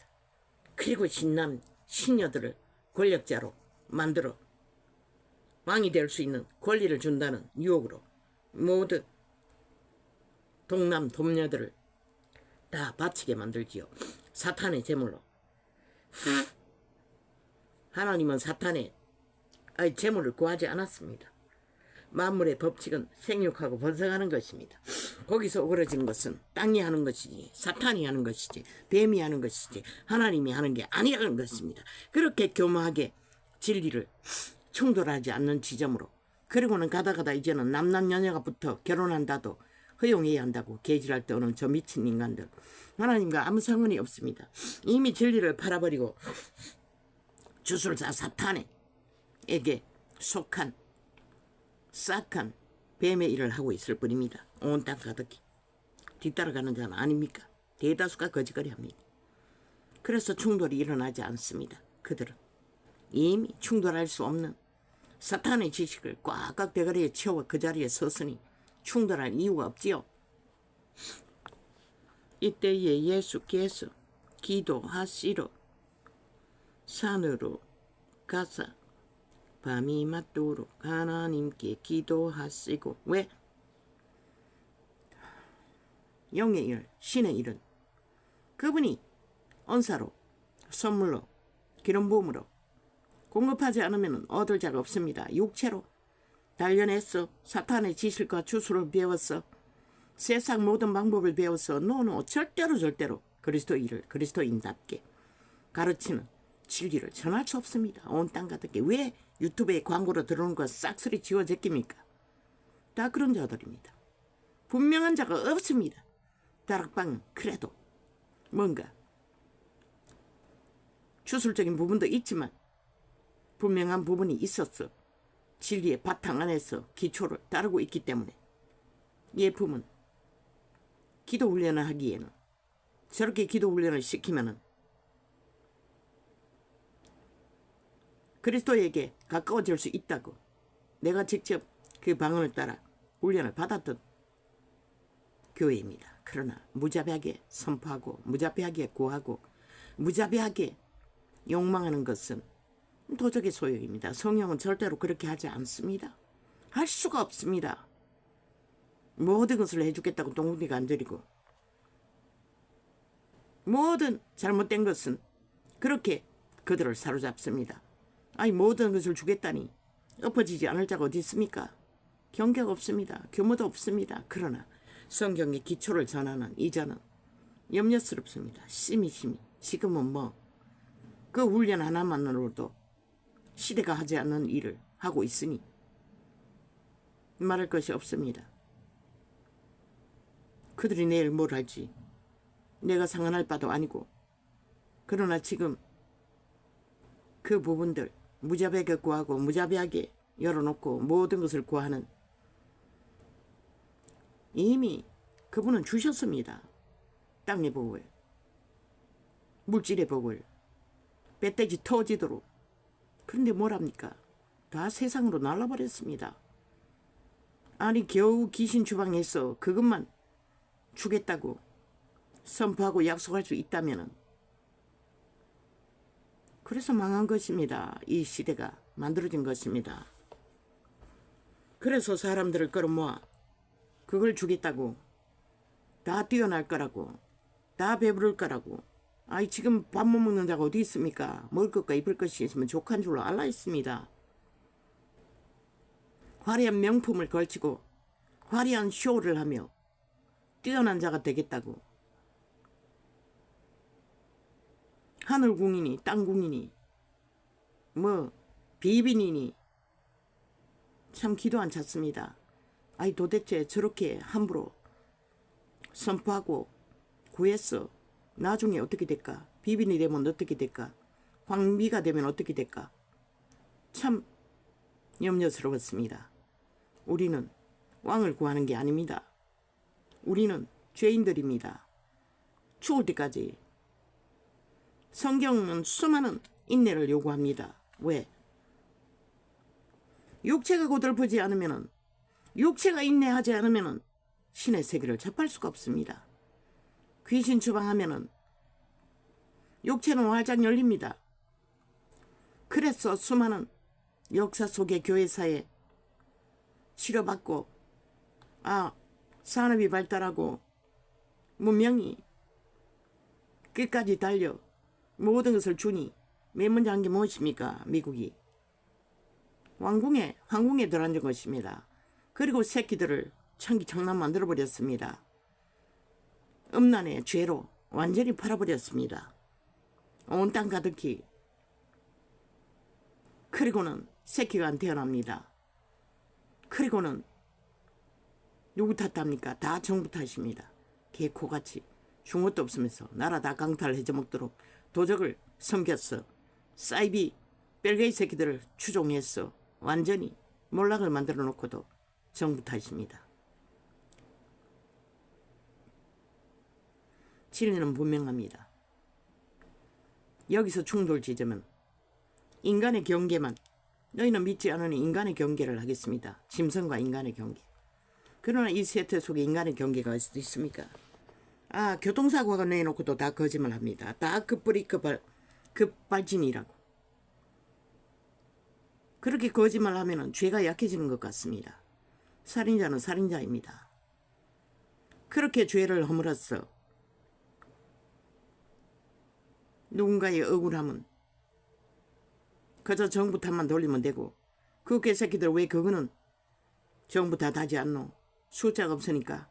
그리고 신남 신녀들을 권력자로 만들어 왕이 될 수 있는 권리를 준다는 유혹으로 모든 동남 동녀들을 다 바치게 만들지요. 사탄의 제물로. 하나님은 사탄의 제물을 구하지 않았습니다. 만물의 법칙은 생육하고 번성하는 것입니다. 거기서 오그러진 것은 땅이 하는 것이지 사탄이 하는 것이지 뱀이 하는 것이지 하나님이 하는 게 아니라는 것입니다. 그렇게 교묘하게 진리를 충돌하지 않는 지점으로 그리고는 가다가다 이제는 남남녀녀가 붙어 결혼한다도 허용해야 한다고 개질할 때 오는 저 미친 인간들 하나님과 아무 상관이 없습니다. 이미 진리를 팔아버리고 주술사 사탄에게 속한 싹한 뱀의 일을 하고 있을 뿐입니다. 온 땅 가득히 뒤따라가는 자는 아닙니까? 대다수가 거짓거리합니다. 그래서 충돌이 일어나지 않습니다. 그들은 이미 충돌할 수 없는 사탄의 지식을 꽉꽉 대가리에 채워 그 자리에 섰으니 충돌할 이유가 없지요. 이때에 예수께서 기도하시러 산으로 가사 밤이 맞도록 하나님께 기도하시고 왜? 영의 일, 신의 일은 그분이 언사로 선물로 기름 부음으로 공급하지 않으면 얻을 자가 없습니다. 육체로 단련해서 사탄의 지식과 주술을 배웠어 세상 모든 방법을 배워서 노노 절대로 그리스도인답게 가르치는 진리를 전할 수 없습니다. 온 땅 가득히 왜 유튜브에 광고로 들어오는 거 싹쓸이 지워 제낍니까? 다 그런 자들입니다. 분명한 자가 없습니다. 다락방은 그래도 뭔가 주술적인 부분도 있지만 분명한 부분이 있었어. 진리의 바탕 안에서 기초를 따르고 있기 때문에 예품은 기도 훈련을 하기에는 저렇게 기도 훈련을 시키면은 그리스도에게 가까워질 수 있다고 내가 직접 그 방언을 따라 훈련을 받았던 교회입니다. 그러나 무자비하게 선포하고 무자비하게 구하고 무자비하게 욕망하는 것은 도적의 소용입니다. 성령은 절대로 그렇게 하지 않습니다. 할 수가 없습니다. 모든 것을 해주겠다고 똥구니가 안 들이고 모든 잘못된 것은 그렇게 그들을 사로잡습니다. 아니 모든 것을 주겠다니 엎어지지 않을 자가 어디 있습니까? 경계가 없습니다. 규모도 없습니다. 그러나 성경의 기초를 전하는 이자는 염려스럽습니다. 심히 지금은 뭐 그 훈련 하나만으로도 시대가 하지 않는 일을 하고 있으니 말할 것이 없습니다. 그들이 내일 뭘 할지 내가 상관할 바도 아니고 그러나 지금 그 부분들 무자비하게 구하고 무자비하게 열어놓고 모든 것을 구하는 이미 그분은 주셨습니다. 땅의 복을 물질의 복을 배때지 터지도록 그런데 뭐랍니까? 다 세상으로 날라버렸습니다. 아니 겨우 귀신 주방에서 그것만 주겠다고 선포하고 약속할 수 있다면은 그래서 망한 것입니다. 이 시대가 만들어진 것입니다. 그래서 사람들을 끌어모아 그걸 주겠다고 다 뛰어날 거라고 다 배부를 거라고 아이 지금 밥 못 먹는 자가 어디 있습니까? 먹을 것과 입을 것이 있으면 족한 줄로 알아 있습니다. 화려한 명품을 걸치고 화려한 쇼를 하며 뛰어난 자가 되겠다고 하늘궁이니 땅궁이니 뭐 비빈이니 참 기도 안 찼습니다. 아이 도대체 저렇게 함부로 선포하고 구했어. 나중에 어떻게 될까? 비빈이 되면 어떻게 될까? 황비가 되면 어떻게 될까? 참 염려스러웠습니다. 우리는 왕을 구하는 게 아닙니다. 우리는 죄인들입니다. 죽을 때까지. 성경은 수많은 인내를 요구합니다. 왜? 육체가 고달프지 않으면은, 육체가 인내하지 않으면은 신의 세계를 접할 수가 없습니다. 귀신 추방하면은 육체는 활짝 열립니다. 그래서 수많은 역사 속의 교회사에 치료받고 산업이 발달하고 문명이 끝까지 달려 모든 것을 주니 맨 먼저 한 게 무엇입니까? 미국이 황궁에 들어앉은 것입니다. 그리고 새끼들을 천기천난 만들어버렸습니다. 음란의 죄로 완전히 팔아버렸습니다. 온 땅 가득히. 그리고는 새끼가 안 태어납니다. 그리고는 누구 탓합니까? 다 정부 탓입니다. 개코같이 중것도 없으면서 나라 다 강탈해져 먹도록 도적을 섬겼어. 사이비 벨게이 새끼들을 추종했어. 완전히 몰락을 만들어 놓고도 정부 탓입니다. 진리는 분명합니다. 여기서 충돌 지점은 인간의 경계만, 너희는 믿지 않으니 인간의 경계를 하겠습니다. 짐승과 인간의 경계. 그러나 이 세트 속에 인간의 경계가 있습니까? 교통사고가 내놓고도 다 거짓말 합니다. 다 급불이 급발진이라고. 그렇게 거짓말 하면 죄가 약해지는 것 같습니다. 살인자는 살인자입니다. 그렇게 죄를 허물었어. 누군가의 억울함은 그저 정부 탓만 돌리면 되고, 그 개새끼들 왜 그거는 정부 탓하지 않노? 숫자가 없으니까.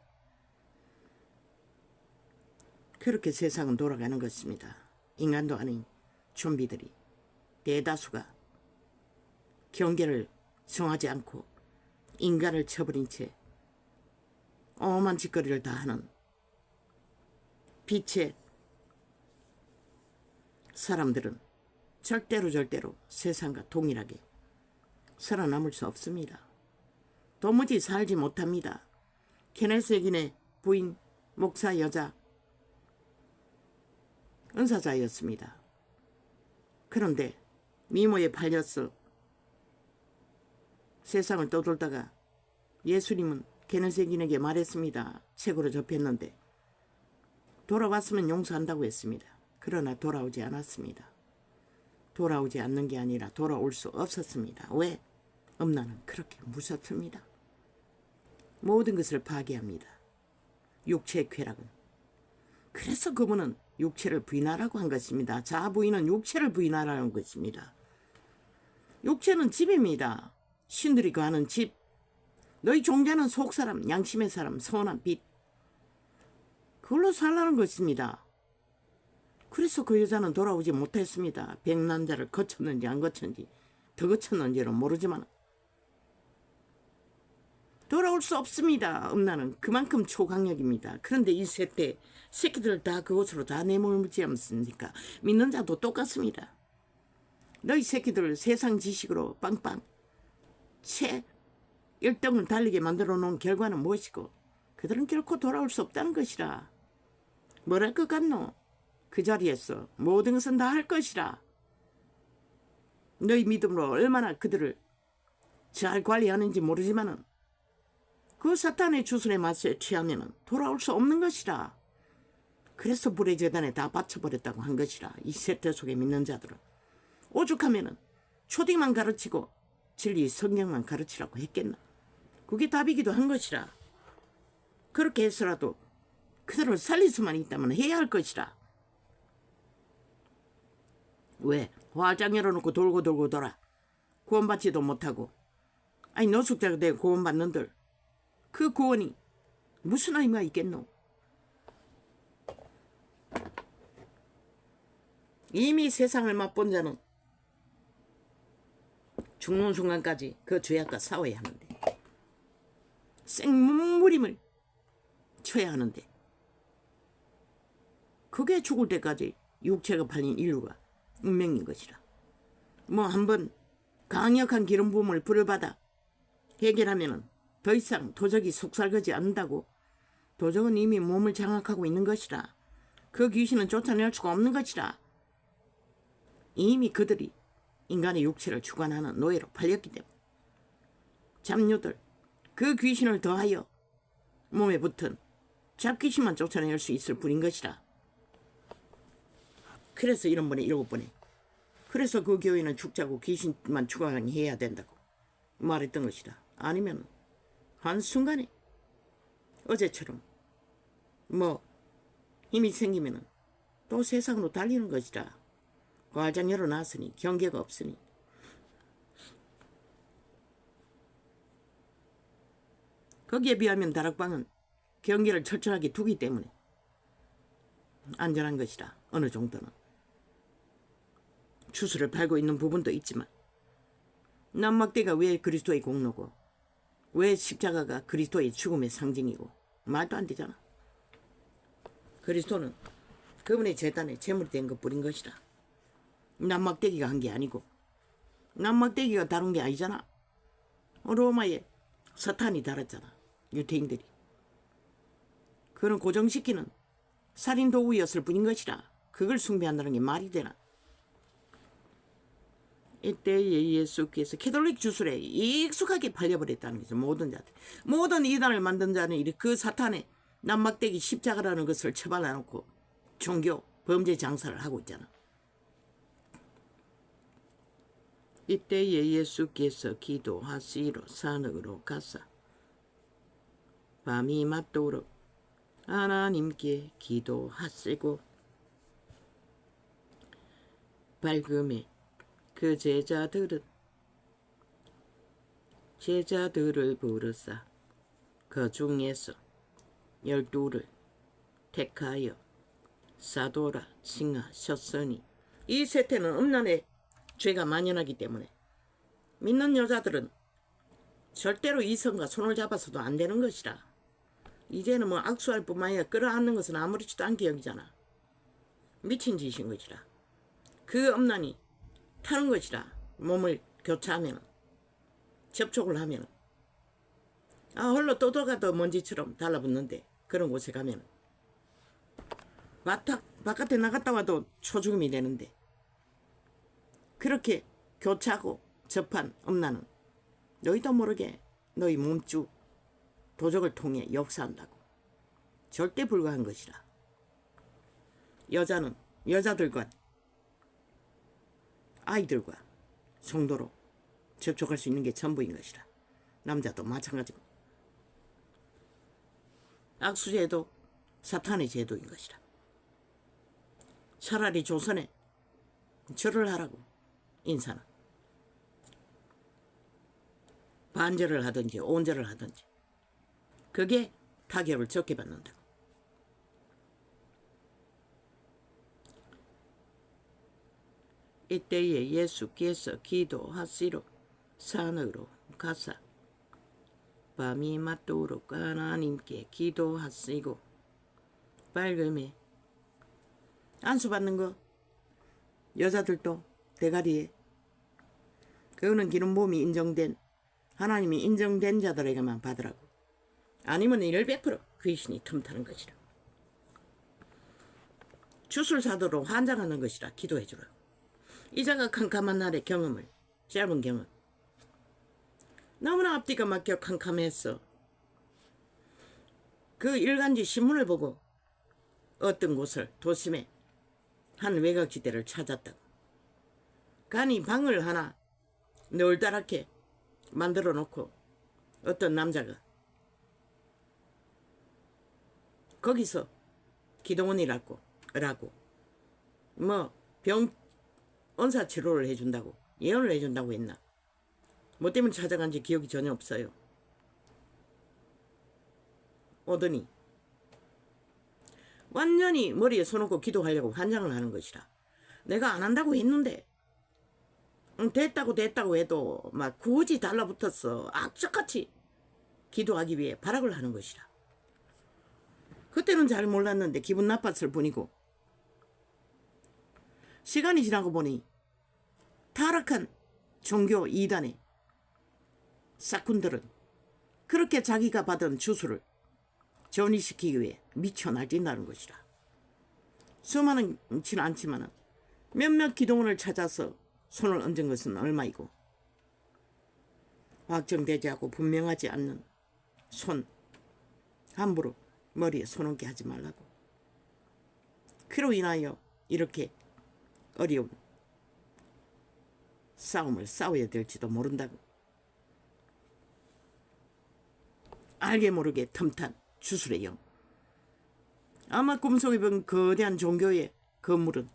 그렇게 세상은 돌아가는 것입니다. 인간도 아닌 좀비들이 대다수가 경계를 정하지 않고 인간을 쳐버린 채 엄한 짓거리를 다 하는 빛의 사람들은 절대로 세상과 동일하게 살아남을 수 없습니다. 도무지 살지 못합니다. 케네스 에긴의 부인 목사 여자 은사자였습니다. 그런데 미모에 팔렸어. 세상을 떠돌다가 예수님은 케네스 에긴에게 말했습니다. 책으로 접했는데 돌아왔으면 용서한다고 했습니다. 그러나 돌아오지 않았습니다. 돌아오지 않는 게 아니라 돌아올 수 없었습니다. 왜? 음란은 그렇게 무섭습니다. 모든 것을 파괴합니다. 육체의 쾌락은. 그래서 그분은 육체를 부인하라고 한 것입니다. 자부인은 육체를 부인하라는 것입니다. 육체는 집입니다. 신들이 거하는 집. 너희 종자는 속사람, 양심의 사람, 선한 빛. 그걸로 살라는 것입니다. 그래서 그 여자는 돌아오지 못했습니다. 백난자를 거쳤는지 안 거쳤는지 더 거쳤는지는 모르지만 돌아올 수 없습니다. 음란은 그만큼 초강력입니다. 그런데 이 세대 새끼들 다 그곳으로 다 내몰지 않습니까? 믿는 자도 똑같습니다. 너희 새끼들 세상 지식으로 빵빵 채 1등을 달리게 만들어 놓은 결과는 무엇이고 그들은 결코 돌아올 수 없다는 것이라. 뭘 할 것 같노? 그 자리에서 모든 것은 다 할 것이라. 너희 믿음으로 얼마나 그들을 잘 관리하는지 모르지만은 그 사탄의 주술에 맞서 취하면 돌아올 수 없는 것이라. 그래서 불의 재단에 다 바쳐버렸다고 한 것이라. 이 세대 속에 믿는 자들은 오죽하면은 초딩만 가르치고 진리 성경만 가르치라고 했겠나. 그게 답이기도 한 것이라. 그렇게 해서라도 그들을 살릴 수만 있다면 해야 할 것이라. 왜? 화장 열어놓고 돌고 돌아. 구원받지도 못하고. 아니 노숙자가 되고 구원받는들 그 구원이 무슨 의미가 있겠노? 이미 세상을 맛본 자는 죽는 순간까지 그 죄악과 싸워야 하는데, 생몸부림을 쳐야 하는데, 그게 죽을 때까지 육체가 팔린 인류가 운명인 것이라. 뭐 한번 강력한 기름 부음을 부려받아 해결하면은 더 이상 도적이 속살거지 않는다고. 도적은 이미 몸을 장악하고 있는 것이라. 그 귀신은 쫓아낼 수가 없는 것이라. 이미 그들이 인간의 육체를 주관하는 노예로 팔렸기 때문에 잡류들, 그 귀신을 더하여 몸에 붙은 잡귀신만 쫓아낼 수 있을 뿐인 것이라. 그래서 1번에 7번에 그래서 그 교회는 죽자고 귀신만 추가해야 된다고 말했던 것이라. 아니면 한순간에 어제처럼 뭐 힘이 생기면 또 세상으로 달리는 것이라. 과장 열어놨으니 경계가 없으니. 거기에 비하면 다락방은 경계를 철저하게 두기 때문에 안전한 것이라. 어느 정도는 추수를 밟고 있는 부분도 있지만, 남막대가 왜 그리스도의 공로고 왜 십자가가 그리스도의 죽음의 상징이고 말도 안 되잖아. 그리스도는 그분의 제단에 제물이 된 것뿐인 것이라. 남막대기가 한 게 아니고, 남막대기가 다룬 게 아니잖아. 로마에 사탄이 달았잖아, 유태인들이. 그는 고정시키는 살인도구였을 뿐인 것이라. 그걸 숭배한다는 게 말이 되나. 이때에 예수께서 캐톨릭 주술에 익숙하게 팔려버렸다는 거죠. 모든 자들, 모든 이단을 만든 자는 그 사탄의 남막대기 십자가라는 것을 처발해놓고 종교 범죄 장사를 하고 있잖아. 이때에 예수께서 기도하시러 산으로 가사 밤이 맞도록 하나님께 기도하시고, 밝음에 그 제자들을 부르사 그 중에서 12를 택하여 사도라 칭하셨으니. 이 세태는 음란의 죄가 만연하기 때문에 믿는 여자들은 절대로 이성과 손을 잡아서도 안 되는 것이라. 이제는 뭐 악수할 뿐만 아니라 끌어안는 것은 아무렇지도 않게 여기잖아. 미친 짓인 것이라. 그 음란이 타는 것이라. 몸을 교차하면, 접촉을 하면 홀로 떠돌아가도 먼지처럼 달라붙는데, 그런 곳에 가면 바깥에 나갔다 와도 초죽음이 되는데, 그렇게 교차하고 접한 음란은 너희도 모르게 너희 몸주 도적을 통해 역사한다고. 절대 불가한 것이라. 여자는 여자들과 아이들과 성도로 접촉할 수 있는 게 전부인 것이라. 남자도 마찬가지고. 악수제도 사탄의 제도인 것이라. 차라리 조선에 절을 하라고. 인사는 반절을 하든지 온절을 하든지 그게 타격을 적게 받는다고. 이때에 예수께서 기도하시러 산으로 가사 밤이 맞도록 하나님께 기도하시고, 밝음에 안수받는 거 여자들도 대가리에, 그거는 기름 부음이 인정된, 하나님이 인정된 자들에게만 받으라고. 아니면 100% 귀신이 틈타는 것이라. 주술사도로 환장하는 것이라. 기도해주라. 이자가 캄캄한 날의 경험을, 짧은 경험, 너무나 앞뒤가 막혀 캄캄했어. 그 일간지 신문을 보고 어떤 곳을 도심에 한 외곽지대를 찾았다고. 간이 방을 하나 널따랗게 만들어 놓고 어떤 남자가 거기서 기도원이라고 뭐 병 언사 치료를 해준다고, 예언을 해준다고 했나. 뭐 때문에 찾아간지 기억이 전혀 없어요. 오더니 완전히 머리에 손 얹고 기도하려고 환장을 하는 것이라. 내가 안 한다고 했는데 됐다고 해도 막 굳이 달라붙어서 악착같이 기도하기 위해 발악을 하는 것이라. 그때는 잘 몰랐는데 기분 나빴을 뿐이고 시간이 지나고 보니 타락한 종교 이단의 싹군들은 그렇게 자기가 받은 주술을 전이시키기 위해 미쳐 날뛴다는 것이라. 수많지는 않지만 몇몇 기도원을 찾아서 손을 얹은 것은 얼마이고 확정되지 않고 분명하지 않는 손 함부로 머리에 손 얹게 하지 말라고. 그로 인하여 이렇게 어려운 싸움을 싸워야 될지도 모른다고. 알게 모르게 틈탄 주술의 영. 아마 꿈속에 본 거대한 종교의 건물은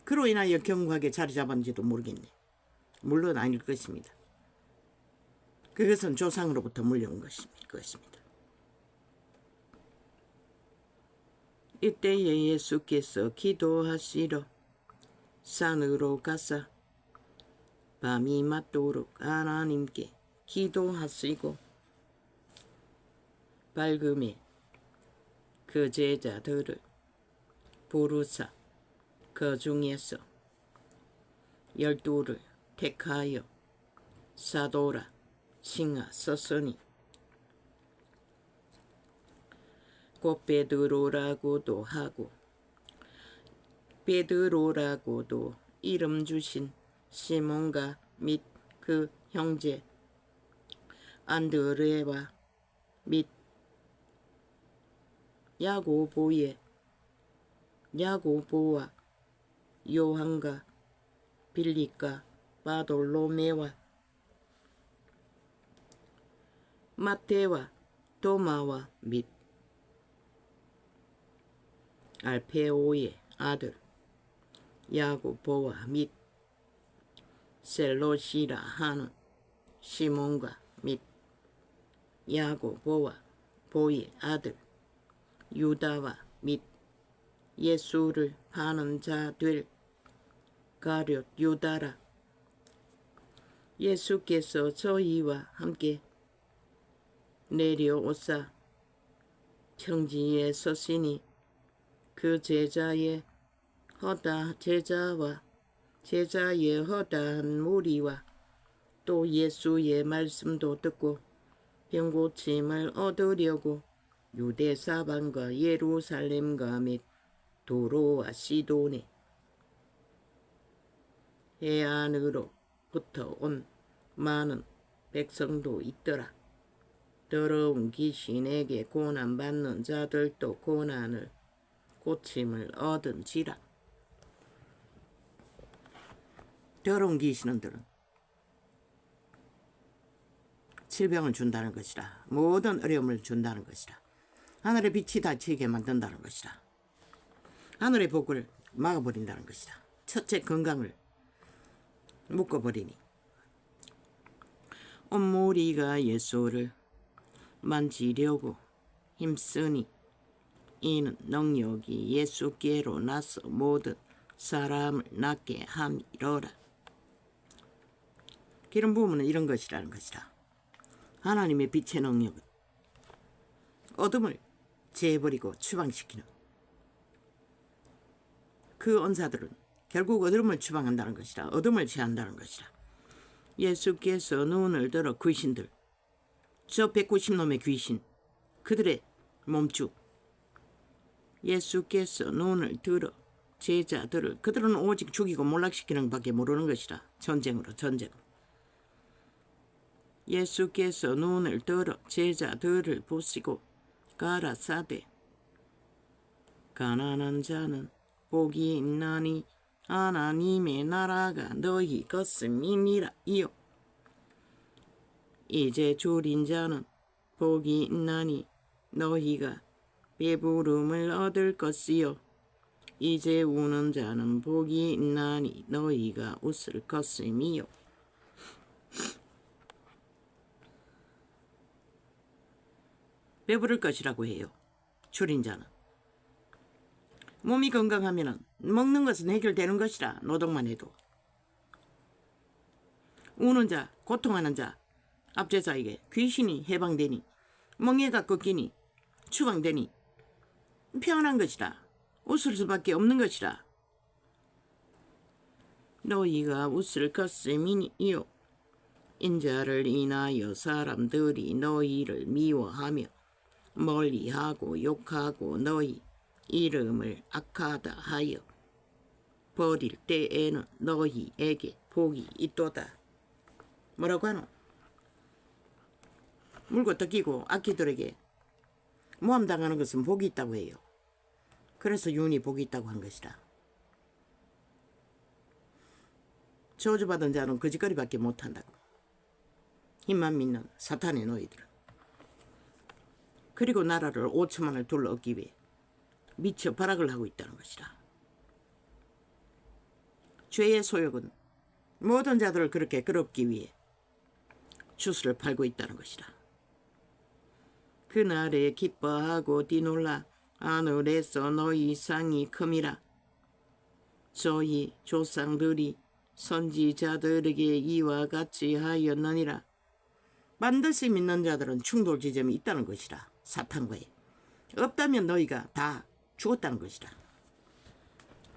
그로 인하여 견고하게 자리 잡았는지도 모르겠네. 물론 아닐 것입니다. 그것은 조상으로부터 물려온 것입니다. 이때에 예수께서 기도하시러 산으로 가사 밤이 맞도록 하나님께 기도하시고 밝음에 그 제자들을 부르사 그 중에서 12를 택하여 사도라 칭하셨으니 곧 베드로라고도 하고 베드로라고도 이름 주신 시몬과 및 그 형제 안드레와 및 야고보와 요한과 빌립과 바돌로메와 마테와 도마와 및 알페오의 아들 야고보와 및 셀롯이라 하는 시몬과 및 야고보와 보의 아들 유다와 및 예수를 파는 자 될 가룟 유다라. 예수께서 저희와 함께 내려오사 평지에 서시니 그 제자의 허다한 무리와 또 예수의 말씀도 듣고 병 고침을 얻으려고 유대 사방과 예루살렘과 및 도로와 시도네 해안으로부터 온 많은 백성도 있더라. 더러운 귀신에게 고난받는 자들도 고난을 고침을 얻은지라. 더러운 귀신들은 질병을 준다는 것이라. 모든 어려움을 준다는 것이라. 하늘의 빛이 닫히게 만든다는 것이라. 하늘의 복을 막아버린다는 것이라. 첫째 건강을 묶어버리니 온 무리가 예수를 만지려고 힘쓰니 이는 능력이 예수께로 나서 모든 사람을 낫게 함이로라. 기름 부음은 이런 것이라는 것이라. 하나님의 빛의 능력은 어둠을 제해버리고 추방시키는 그 은사들은 결국 어둠을 추방한다는 것이라. 어둠을 제한다는 것이라. 예수께서 눈을 들어 귀신들, 저 190놈의 귀신, 그들의 몸주, 예수께서 눈을 들어 제자들을, 그들은 오직 죽이고 몰락시키는 밖에 모르는 것이라. 전쟁으로. 예수께서 눈을 들어 제자들을 보시고 가라사대 가난한 자는 복이 있나니 하나님의 나라가 너희 것임이니라. 이요 이제 줄인 자는 복이 있나니 너희가 배부름을 얻을 것이요 이제 우는 자는 복이 있나니 너희가 웃을 것임이요. 배부를 것이라고 해요. 줄인 자는. 몸이 건강하면 먹는 것은 해결되는 것이라. 노동만 해도. 우는 자, 고통하는 자, 압제자에게 귀신이 해방되니, 멍에가 꺾이니, 추방되니 평안한 것이라. 웃을 수밖에 없는 것이라. 너희가 웃을 것임이요, 인자를 인하여 사람들이 너희를 미워하며 멀리하고 욕하고 너희 이름을 악하다 하여 버릴 때에는 너희에게 복이 있도다. 뭐라고 하노? 물고 뜯기고 악기들에게 모함당하는 것은 복이 있다고 해요. 그래서 윤이 복이 있다고 한 것이라. 저주받은 자는 거짓거리밖에 못한다고. 힘만 믿는 사탄의 너희들. 그리고 나라를 5천만을 둘러 얻기 위해 미쳐 발악을 하고 있다는 것이라. 죄의 소욕은 모든 자들을 그렇게 끌어업기 위해 주스를 팔고 있다는 것이라. 그날에 기뻐하고 뛰놀라. 하늘에서 너희 상이 큼이라. 저희 조상들이 선지자들에게 이와 같이 하였느니라. 반드시 믿는 자들은 충돌 지점이 있다는 것이라. 사탄과의. 없다면 너희가 다 죽었다는 것이라.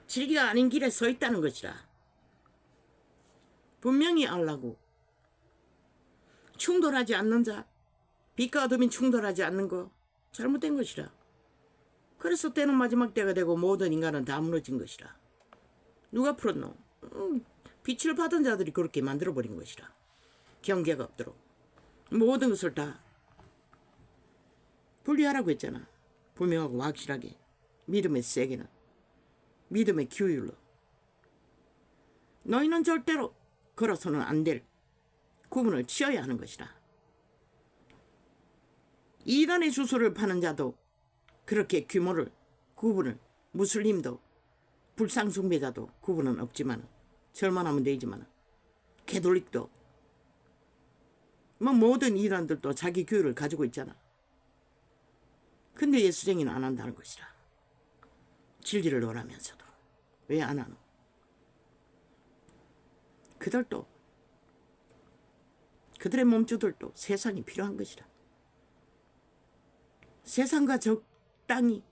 진리가 아닌 길에 서 있다는 것이라. 분명히 알라고. 충돌하지 않는 자, 빛과 어둠이 충돌하지 않는 거 잘못된 것이라. 그래서 때는 마지막 때가 되고 모든 인간은 다 무너진 것이라. 누가 풀었노? 빛을 받은 자들이 그렇게 만들어버린 것이라. 경계가 없도록 모든 것을 다 분리하라고 했잖아. 분명하고 확실하게. 믿음의 세계는 믿음의 규율로. 너희는 절대로 걸어서는 안 될 구분을 지어야 하는 것이라. 이단의 주소를 파는 자도 그렇게 규모를, 구분을, 무슬림도 불상숭배자도 구분은 없지만, 절만하면 되지만, 개돌릭도 뭐 모든 이단들도 자기 규율을 가지고 있잖아. 근데 예수쟁이는 안 한다는 것이라. 진리를 논하면서도 왜 안 하노? 그들도, 그들의 몸주들도 세상이 필요한 것이라. 세상과 적당히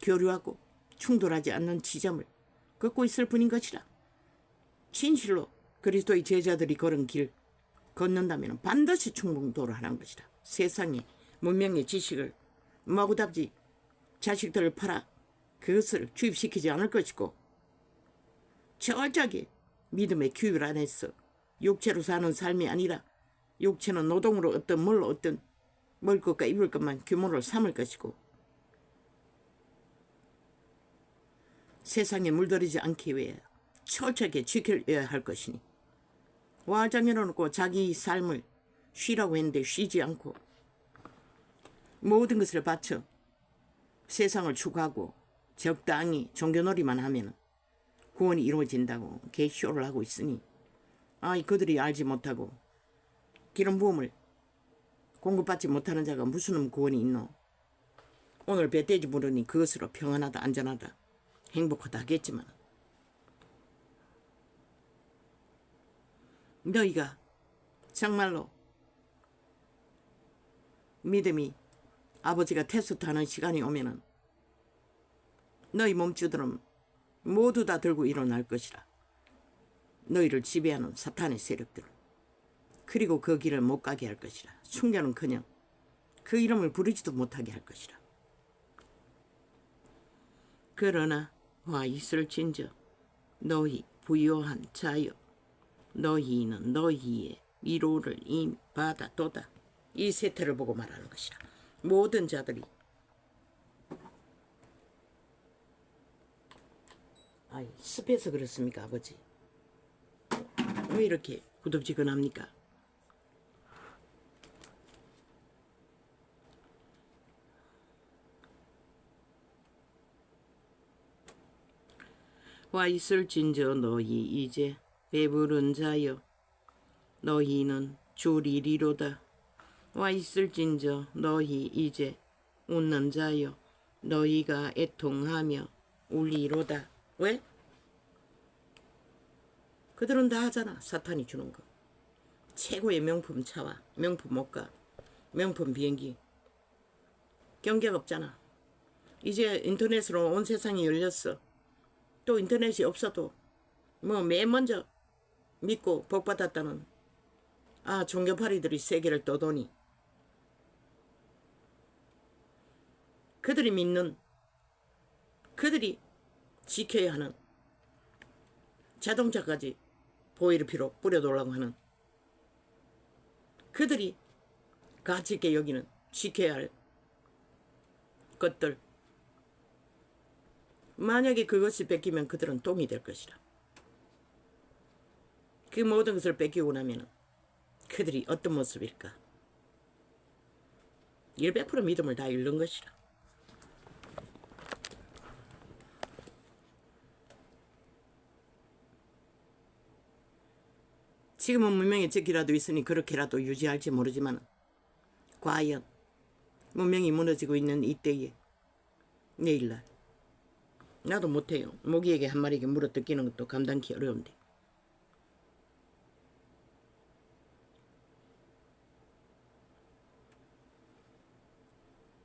교류하고 충돌하지 않는 지점을 걷고 있을 뿐인 것이라. 진실로 그리스도의 제자들이 걸은 길 걷는다면 반드시 충돌을 하는 것이라. 세상의 문명의 지식을 마구잡이 자식들을 팔아 그것을 주입시키지 않을 것이고, 철저하게 믿음의 규율 안에서 육체로 사는 삶이 아니라 육체는 노동으로 얻든 뭘로 얻든 먹을 것과 입을 것만 규모를 삼을 것이고, 세상에 물들이지 않기 위해 철저하게 지켜야 할 것이니, 와장해놓고 자기 삶을 쉬라고 했는데 쉬지 않고 모든 것을 바쳐 세상을 추구하고 적당히 종교놀이만 하면 구원이 이루어진다고 개쇼를 하고 있으니, 그들이 알지 못하고 기름 부음을 공급받지 못하는 자가 무슨 구원이 있노? 오늘 배돼지 부르니 그것으로 평안하다, 안전하다, 행복하다 하겠지만, 너희가 정말로 믿음이 아버지가 테스트하는 시간이 오면은 너희 몸주들은 모두 다 들고 일어날 것이라. 너희를 지배하는 사탄의 세력들, 그리고 그 길을 못 가게 할 것이라. 순교는커녕 그 이름을 부르지도 못하게 할 것이라. 그러나 와 있을진저 너희 부요한 자여, 너희는 너희의 위로를 이미 받아도다. 이 세태를 보고 말하는 것이라. 모든 자들이 습해서 그렇습니까, 아버지? 왜 이렇게 구덥지근합니까? 와 있을진저 너희 이제 배부른 자여, 너희는 주리리로다. 와 있을진저 너희 이제 웃는 자여, 너희가 애통하며 울리로다. 왜? 그들은 다 하잖아. 사탄이 주는 거. 최고의 명품 차와 명품 옷가, 명품 비행기. 경계가 없잖아. 이제 인터넷으로 온 세상이 열렸어. 또 인터넷이 없어도 뭐 맨 먼저 믿고 복받았다는 종교파리들이 세계를 떠도니 그들이 믿는, 그들이 지켜야 하는 자동차까지 보일피로 뿌려놓으려고 하는 그들이 가치 있게 여기는 지켜야 할 것들, 만약에 그것이 뺏기면 그들은 똥이 될 것이라. 그 모든 것을 뺏기고 나면 그들이 어떤 모습일까? 100% 믿음을 다 잃는 것이라. 지금은 문명의 적이라도 있으니 그렇게라도 유지할지 모르지만 과연 문명이 무너지고 있는 이때에 내일날 나도 못해요. 모기에게 한 마리에게 물어 뜯기는 것도 감당하기 어려운데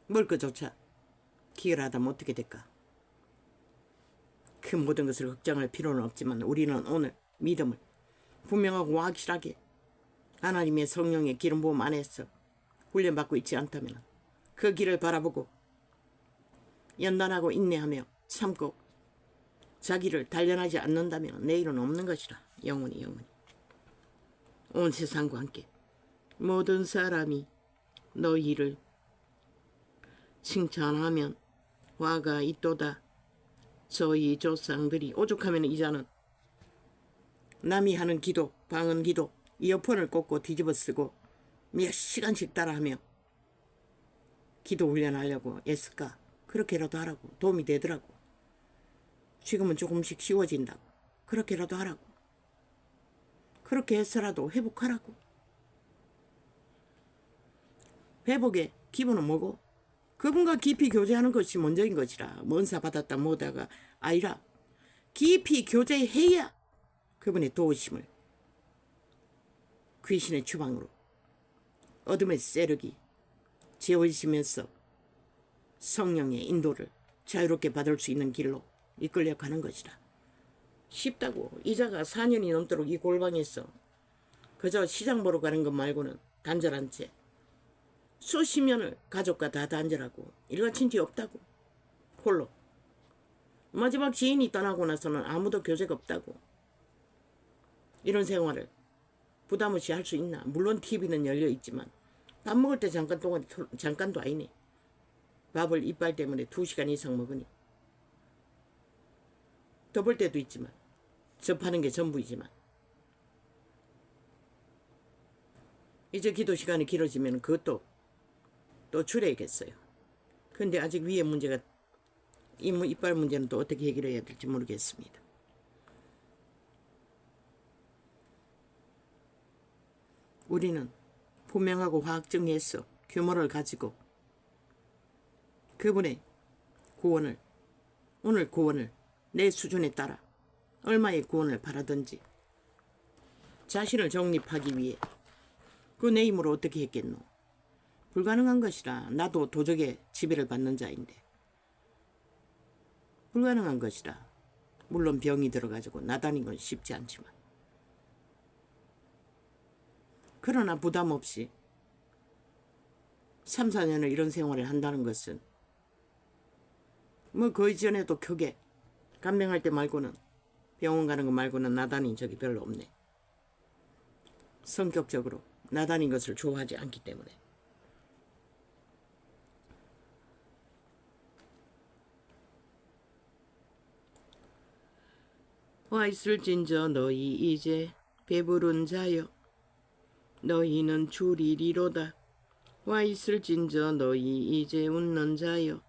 뭘 그조차 기회하다면 어떻게 될까? 그 모든 것을 걱정할 필요는 없지만 우리는 오늘 믿음을 분명하고 확실하게 하나님의 성령의 기름 부음 안에서 훈련받고 있지 않다면 그 길을 바라보고 연단하고 인내하며 참고 자기를 단련하지 않는다면 내일은 없는 것이라. 영원히 온 세상과 함께 모든 사람이 너희를 칭찬하면 화가 있도다. 저희 조상들이 오죽하면 이자는 남이 하는 기도, 방언 기도, 이어폰을 꽂고 뒤집어 쓰고 몇 시간씩 따라하며 기도 훈련하려고 애쓸까? 그렇게라도 하라고. 도움이 되더라고. 지금은 조금씩 쉬워진다고. 그렇게라도 하라고. 그렇게 해서라도 회복하라고. 회복의 기본은 뭐고? 그분과 깊이 교제하는 것이 먼저인 것이라. 먼사 받았다 못하가 아니라 깊이 교제해야 그분의 도우심을 귀신의 주방으로 어둠의 세력이 재워지면서 성령의 인도를 자유롭게 받을 수 있는 길로 이끌려 가는 것이라. 쉽다고. 이자가 4년이 넘도록 이 골방에서 그저 시장 보러 가는 것 말고는 단절한 채 수십 년을 가족과 다 단절하고 일가친지 없다고. 홀로. 마지막 지인이 떠나고 나서는 아무도 교제가 없다고. 이런 생활을 부담 없이 할 수 있나? 물론 TV는 열려 있지만 밥 먹을 때 잠깐도 아니네. 밥을 이빨 때문에 2시간 이상 먹으니 더 볼 때도 있지만 접하는 게 전부이지만 이제 기도 시간이 길어지면 그것도 또 줄여야겠어요. 근데 아직 위에 문제가 이빨 문제는 또 어떻게 해결해야 될지 모르겠습니다. 우리는 분명하고 화학정리해서 규모를 가지고 그분의 구원을, 오늘 구원을 내 수준에 따라 얼마의 구원을 바라든지 자신을 정립하기 위해 그 내 힘으로 어떻게 했겠노? 불가능한 것이라. 나도 도적의 지배를 받는 자인데 불가능한 것이라. 물론 병이 들어가지고 나다닌 건 쉽지 않지만 그러나 부담 없이 3, 4년을 이런 생활을 한다는 것은 뭐 그 이전에도 크게 간병할 때 말고는 병원 가는 거 말고는 나다닌 적이 별로 없네. 성격적으로 나다닌 것을 좋아하지 않기 때문에. 와 있을진저 너희 이제 배부른 자여 너희는 줄이리로다. 와 있을진저 너희 이제 웃는 자여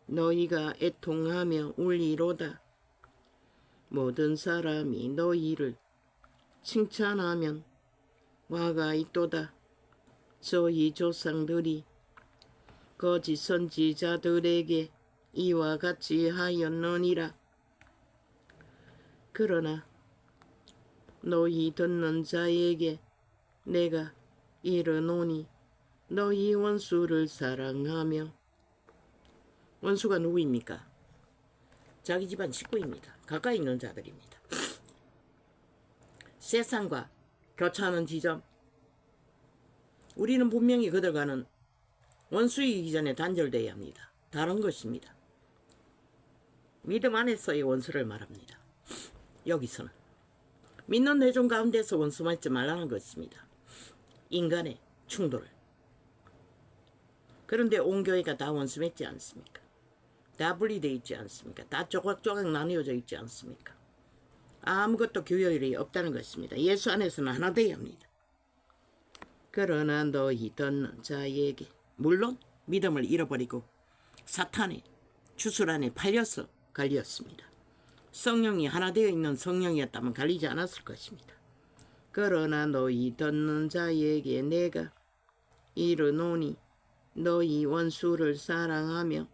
너희가 애통하며 울리로다. 모든 사람이 너희를 칭찬하면 화가 있도다. 저희 조상들이 거짓 선지자들에게 이와 같이 하였느니라. 그러나 너희 듣는 자에게 내가 이르노니 너희 원수를 사랑하며. 원수가 누구입니까? 자기 집안 식구입니다. 가까이 있는 자들입니다. 세상과 교차하는 지점, 우리는 분명히 그들과는 원수이기 전에 단절되어야 합니다. 다른 것입니다. 믿음 안에서의 원수를 말합니다. 여기서는 믿는 회중 가운데서 원수 맺지 말라는 것입니다. 인간의 충돌. 그런데 온 교회가 다 원수 맺지 않습니까? 다 분리되어 있지 않습니까? 다 조각조각 나뉘어져 있지 않습니까? 아무것도 교회율이 없다는 것입니다. 예수 안에서는 하나 되어야 합니다. 그러나 너희 듣는 자에게, 물론 믿음을 잃어버리고 사탄의 주술 안에 팔려서 갈렸습니다. 성령이 하나 되어 있는 성령이었다면 갈리지 않았을 것입니다. 그러나 너희 듣는 자에게 내가 이르노니 너희 원수를 사랑하며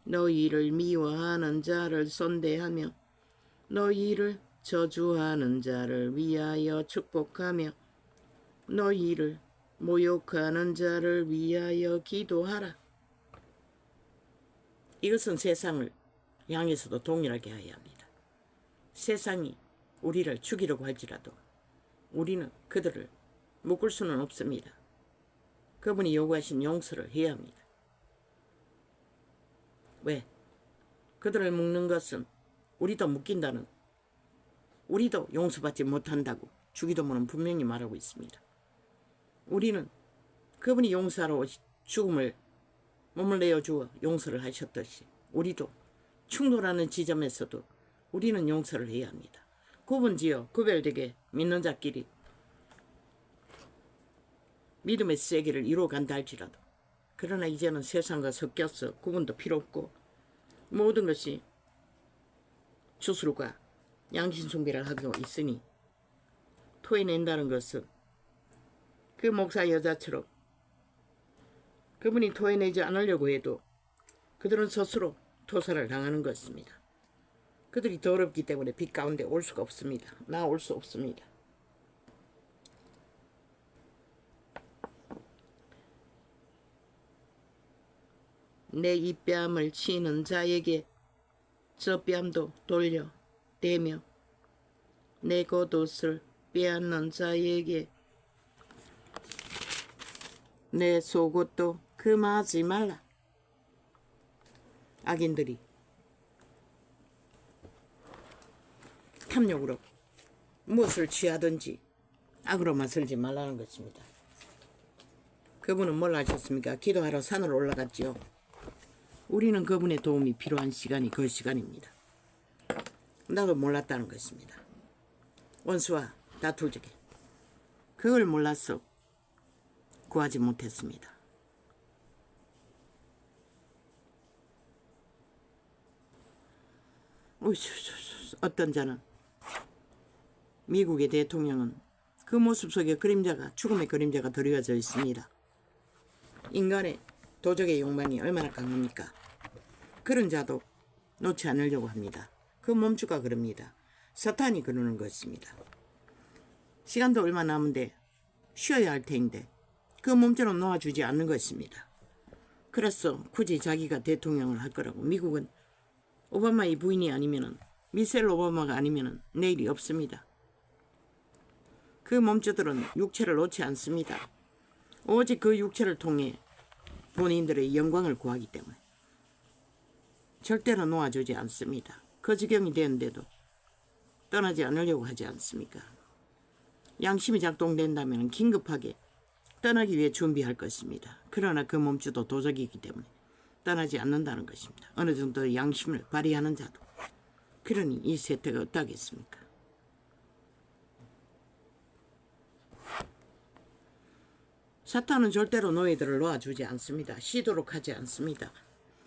너희를 미워하는 자를 선대하며 너희를 저주하는 자를 위하여 축복하며 너희를 모욕하는 자를 위하여 기도하라. 이것은 세상을 향해서도 동일하게 해야 합니다. 세상이 우리를 죽이려고 할지라도 우리는 그들을 묶을 수는 없습니다. 그분이 요구하신 용서를 해야 합니다. 왜? 그들을 묶는 것은 우리도 묶인다는, 우리도 용서받지 못한다고 주기도문은 분명히 말하고 있습니다. 우리는 그분이 용서하러 죽음을 몸을 내어주어 용서를 하셨듯이 우리도 충돌하는 지점에서도 우리는 용서를 해야 합니다. 구분지어 구별되게 믿는 자끼리 믿음의 세계를 이루어간다 할지라도, 그러나 이제는 세상과 섞여서 구분도 필요 없고 모든 것이 주술과 양심숭배를 하고 있으니 토해낸다는 것은 그 목사 여자처럼 그분이 토해내지 않으려고 해도 그들은 스스로 토사를 당하는 것입니다. 그들이 더럽기 때문에 빛 가운데 올 수가 없습니다. 나올 수 없습니다. 내 입뺨을 치는 자에게 저 뺨도 돌려 대며 내 겉옷을 빼앗는 자에게 내 속옷도 금하지 말라. 악인들이 탐욕으로 무엇을 취하든지 악으로만 설지 말라는 것입니다. 그분은 뭘 하셨습니까? 기도하러 산으로 올라갔지요. 우리는 그분의 도움이 필요한 시간이 그 시간입니다. 나도 몰랐다는 것입니다. 원수와 다툴 적에 그걸 몰라서 구하지 못했습니다. 어떤 자는, 미국의 대통령은 그 모습 속에 그림자가, 죽음의 그림자가 드리워져 있습니다. 인간의 도적의 욕망이 얼마나 강합니까? 그런 자도 놓지 않으려고 합니다. 그 몸주가 그럽니다. 사탄이 그러는 것입니다. 시간도 얼마 남은데 쉬어야 할 텐데 그 몸처럼 놓아주지 않는 것입니다. 그래서 굳이 자기가 대통령을 할 거라고. 미국은 오바마의 부인이 아니면은, 미셀 오바마가 아니면은 내일이 없습니다. 그 몸주들은 육체를 놓지 않습니다. 오직 그 육체를 통해 본인들의 영광을 구하기 때문에 절대로 놓아주지 않습니다. 그 지경이 되는데도 떠나지 않으려고 하지 않습니까? 양심이 작동된다면 긴급하게 떠나기 위해 준비할 것입니다. 그러나 그 몸주도 도적이기 때문에 떠나지 않는다는 것입니다. 어느 정도 양심을 발휘하는 자도. 그러니 이 세태가 어떠하겠습니까? 사탄은 절대로 노예들을 놓아주지 않습니다. 쉬도록 하지 않습니다.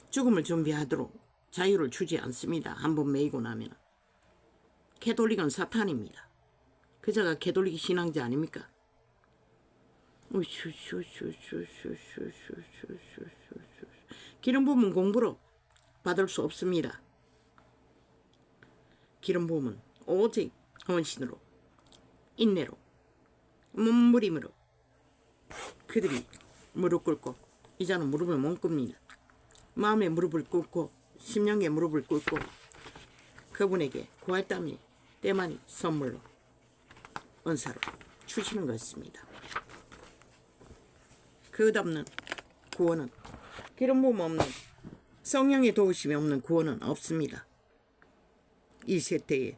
죽음을 준비하도록 자유를 주지 않습니다. 한번 매이고 나면. 캐톨릭은 사탄입니다. 그자가 캐톨릭 신앙자 아닙니까? 기름 부음은 공부로 받을 수 없습니다. 기름 부음은 오직 헌신으로, 인내로, 몸부림으로 그들이 무릎 꿇고, 이제는 무릎을 못 꿇습니다. 마음의 무릎을 꿇고 심령의 무릎을 꿇고 그분에게 구할 땀이 때만이 선물로 은사로 주시는 것입니다. 끝없는 구원은, 기름 부음 없는, 성령의 도우심이 없는 구원은 없습니다. 이 세대의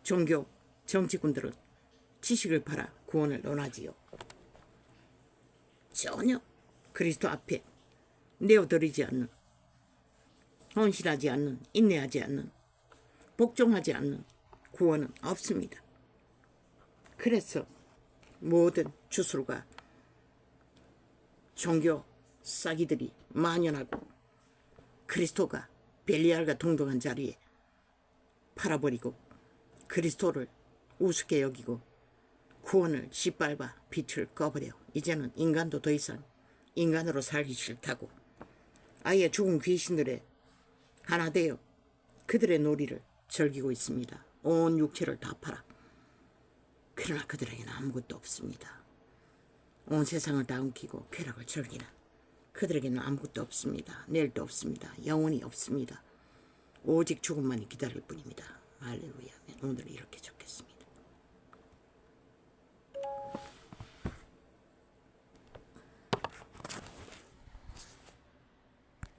종교 정치군들은 지식을 팔아 구원을 논하지요. 전혀 그리스도 앞에 내어드리지 않는, 헌신하지 않는, 인내하지 않는, 복종하지 않는 구원은 없습니다. 그래서 모든 주술과 종교 사기들이 만연하고 그리스도가 벨리알과 동등한 자리에 팔아버리고 그리스도를 우습게 여기고 구원을 짓밟아 빛을 꺼버려 이제는 인간도 더 이상 인간으로 살기 싫다고 아예 죽은 귀신들의 하나 되어 그들의 놀이를 즐기고 있습니다. 온 육체를 다 팔아. 그러나 그들에게는 아무것도 없습니다. 온 세상을 다 엉키고 쾌락을 즐기는 그들에게는 아무것도 없습니다. 내일도 없습니다. 영원히 없습니다. 오직 죽음만이 기다릴 뿐입니다. 할렐루야. 오늘 이렇게 적겠습니다.